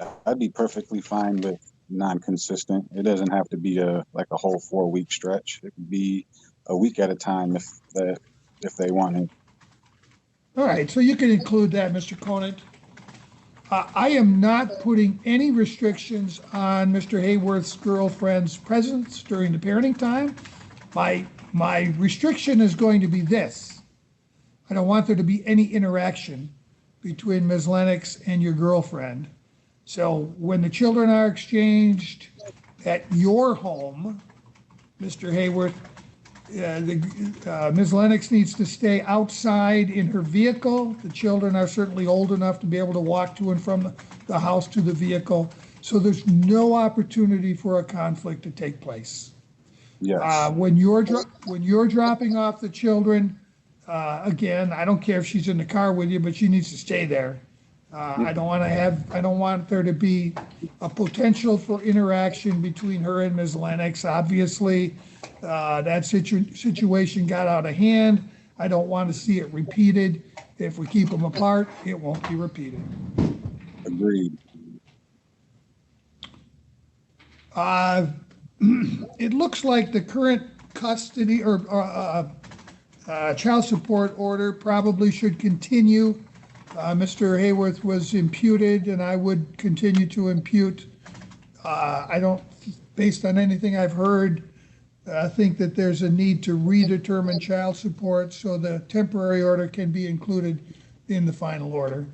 perfectly fine with non-consistent. It doesn't have to be like a whole 4 week stretch. It could be a week at a time if they want it. All right, so you can include that, Mr. Conant. I am not putting any restrictions on Mr. Hayworth's girlfriend's presence during the parenting time. My restriction is going to be this. I don't want there to be any interaction between Ms. Lennox and your girlfriend. So when the children are exchanged at your home, Mr. Hayworth, Ms. Lennox needs to stay outside in her vehicle. The children are certainly old enough to be able to walk to and from the house to the vehicle. So there's no opportunity for a conflict to take place. Yes. When you're dropping off the children, again, I don't care if she's in the car with you, but she needs to stay there. I don't want there to be a potential for interaction between her and Ms. Lennox. Obviously, that situation got out of hand. I don't want to see it repeated. If we keep them apart, it won't be repeated. Agreed. It looks like the current custody or child support order probably should continue. Mr. Hayworth was imputed, and I would continue to impute. I don't, based on anything I've heard, think that there's a need to redetermine child support, so the temporary order can be included in the final order.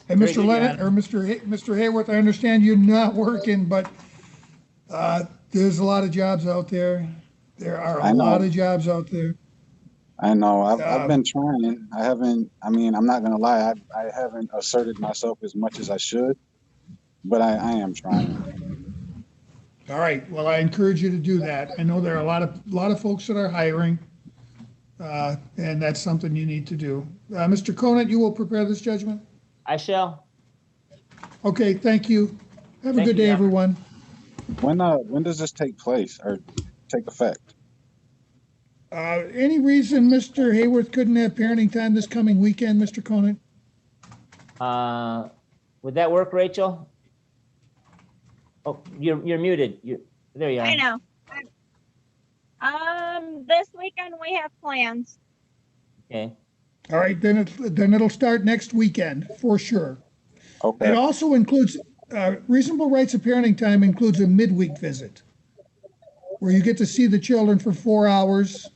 And Mr. Lennon, or Mr. Hayworth, I understand you're not working, but there's a lot of jobs out there. There are a lot of jobs out there. I know. I've been trying. I'm not going to lie. I haven't asserted myself as much as I should, but I am trying. All right. Well, I encourage you to do that. I know there are a lot of folks that are hiring, and that's something you need to do. Mr. Conant, you will prepare this judgment? I shall. Okay. Thank you. Have a good day, everyone. When does this take place or take effect? Any reason Mr. Hayworth couldn't have parenting time this coming weekend, Mr. Conant? Would that work, Rachel? Oh, you're muted. There you are. I know. This weekend we have plans. Okay. All right, then it'll start next weekend for sure. Okay. It also includes reasonable rights of parenting time includes a midweek visit where you get to see the children for 4 hours.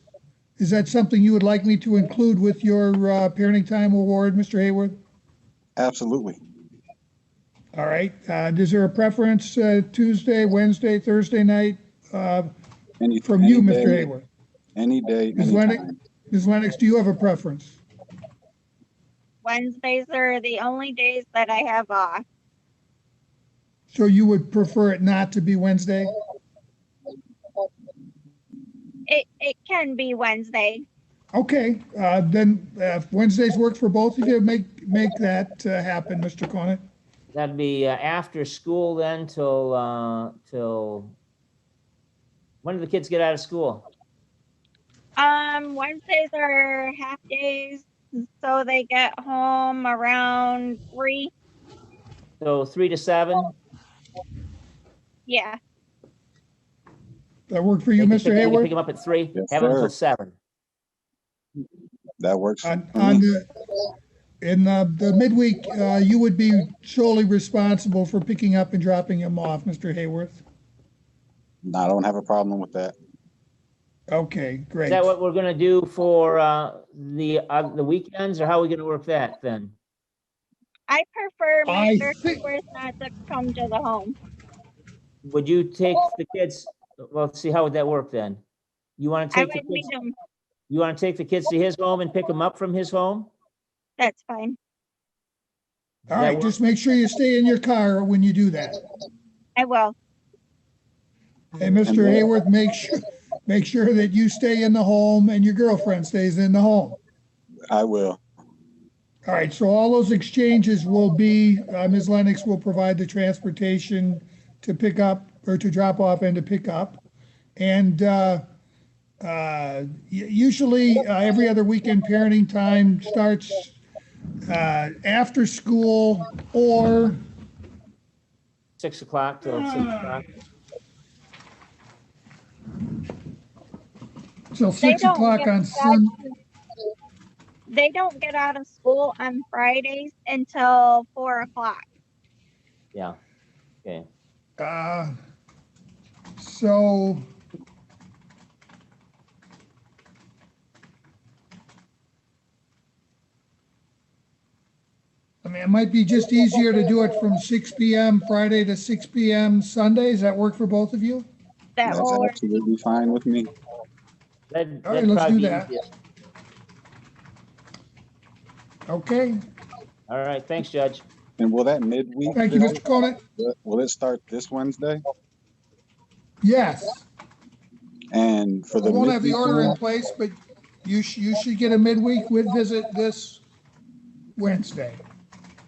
Is that something you would like me to include with your parenting time award, Mr. Hayworth? Absolutely. All right, is there a preference, Tuesday, Wednesday, Thursday night, from you, Mr. day, Hayward? Any day, Ms. Lennox, anytime. Ms. Lennox, do you have a preference? Wednesdays are the only days that I have off. So you would prefer it not to be Wednesday? It can be Wednesday. Okay, then if Wednesdays work for both of you, make that happen, Mr. Conant. That'd be after school then till, when do the kids get out of school? Wednesdays are half days, so they get home around 3. So 3 to 7? Yeah. That work for you, They can Mr. pick Hayward? them up at 3, Yes, have them until sir. 7. That works for On me. in the midweek, you would be solely responsible for picking up and dropping him off, Mr. Hayworth? I don't have a problem with that. Okay, Is great. that what we're gonna do for the weekends, or how are we gonna work that then? I prefer I Mr. think- Haworth not to come to the home. Would you take the kids, well, let's see, how would that work then? You wanna I take the would meet kids, him. you wanna take the kids to his home and pick them up from his home? That's fine. All right, just make sure you stay in your car when you do that. I will. Hey, Mr. Hayworth, make sure that you stay in the home and your girlfriend stays in the home. I will. All right, so all those exchanges will be, Ms. Lennox will provide the transportation to pick up or to drop off and to pick up. And usually every other weekend parenting time starts after school or 6 o'clock till 6 o'clock? till They 6 don't o'clock get on out- Sunday. They don't get out of school on Fridays until 4 o'clock. Yeah, okay. So I mean, it might be just easier to do it from 6 p.m. Friday to 6 p.m. Sunday. Does that work for both of you? That That's will work. absolutely fine with me. That'd All right, let's probably do be that. easiest. Okay. All right, thanks, Judge. And will that midweek, Thank you, Mr. Conant. will it start this Wednesday? Yes. And for I the won't have the midweek order in one, place, but you should get a midweek with visit this Wednesday.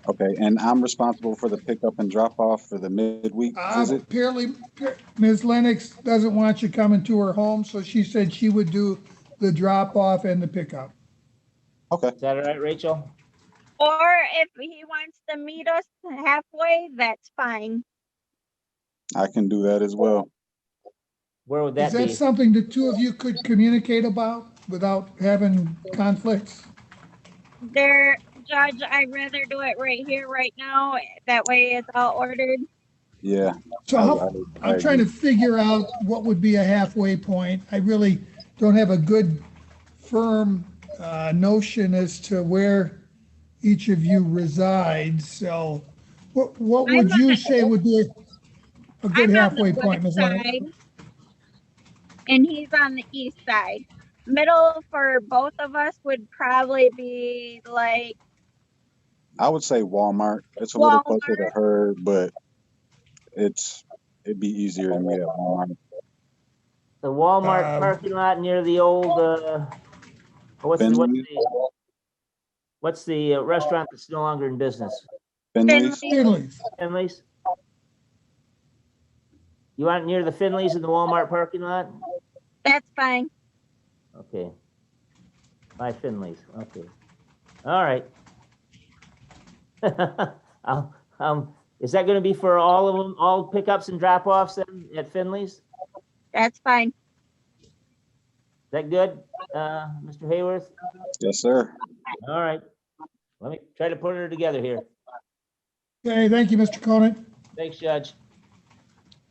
okay, and I'm responsible for the pickup and drop off for the midweek visit? Apparently, Ms. Lennox doesn't want you coming to her home, so she said she would do the drop off and the pickup. Okay, Is that all right, Rachel? Or if he wants to meet us halfway, that's fine. I can do that as well. Where would Is that that be? something the two of you could communicate about without having conflicts? Judge, I'd rather do it right here, right now. That way it's all ordered. Yeah. So I'm trying to figure out what would be a halfway point. I really don't have a good firm notion as to where each of you resides. So what would you say would be a good I'm halfway on the point, west Ms. Lennox? side, and he's on the east side. Middle for both of us would probably be like I would say Walmart. It's a little closer to Walmart. her, but it'd be easier to meet at Walmart. The Walmart parking lot near the old, what's the restaurant that's no longer in business? Finley's? Finley's. Finley's? You want it near the Finley's in the Walmart parking lot? That's fine. Okay. By Finley's, okay. All right. Is that gonna be for all of them, all pickups and drop-offs then at Finley's? That's fine. Is that good, Mr. Hayworth? Yes, sir. All right. Let me try to put her together here. Okay, thank you, Mr. Conant. Thanks, Judge.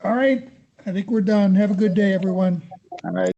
All right, I think we're done. Have a good day, everyone. All right.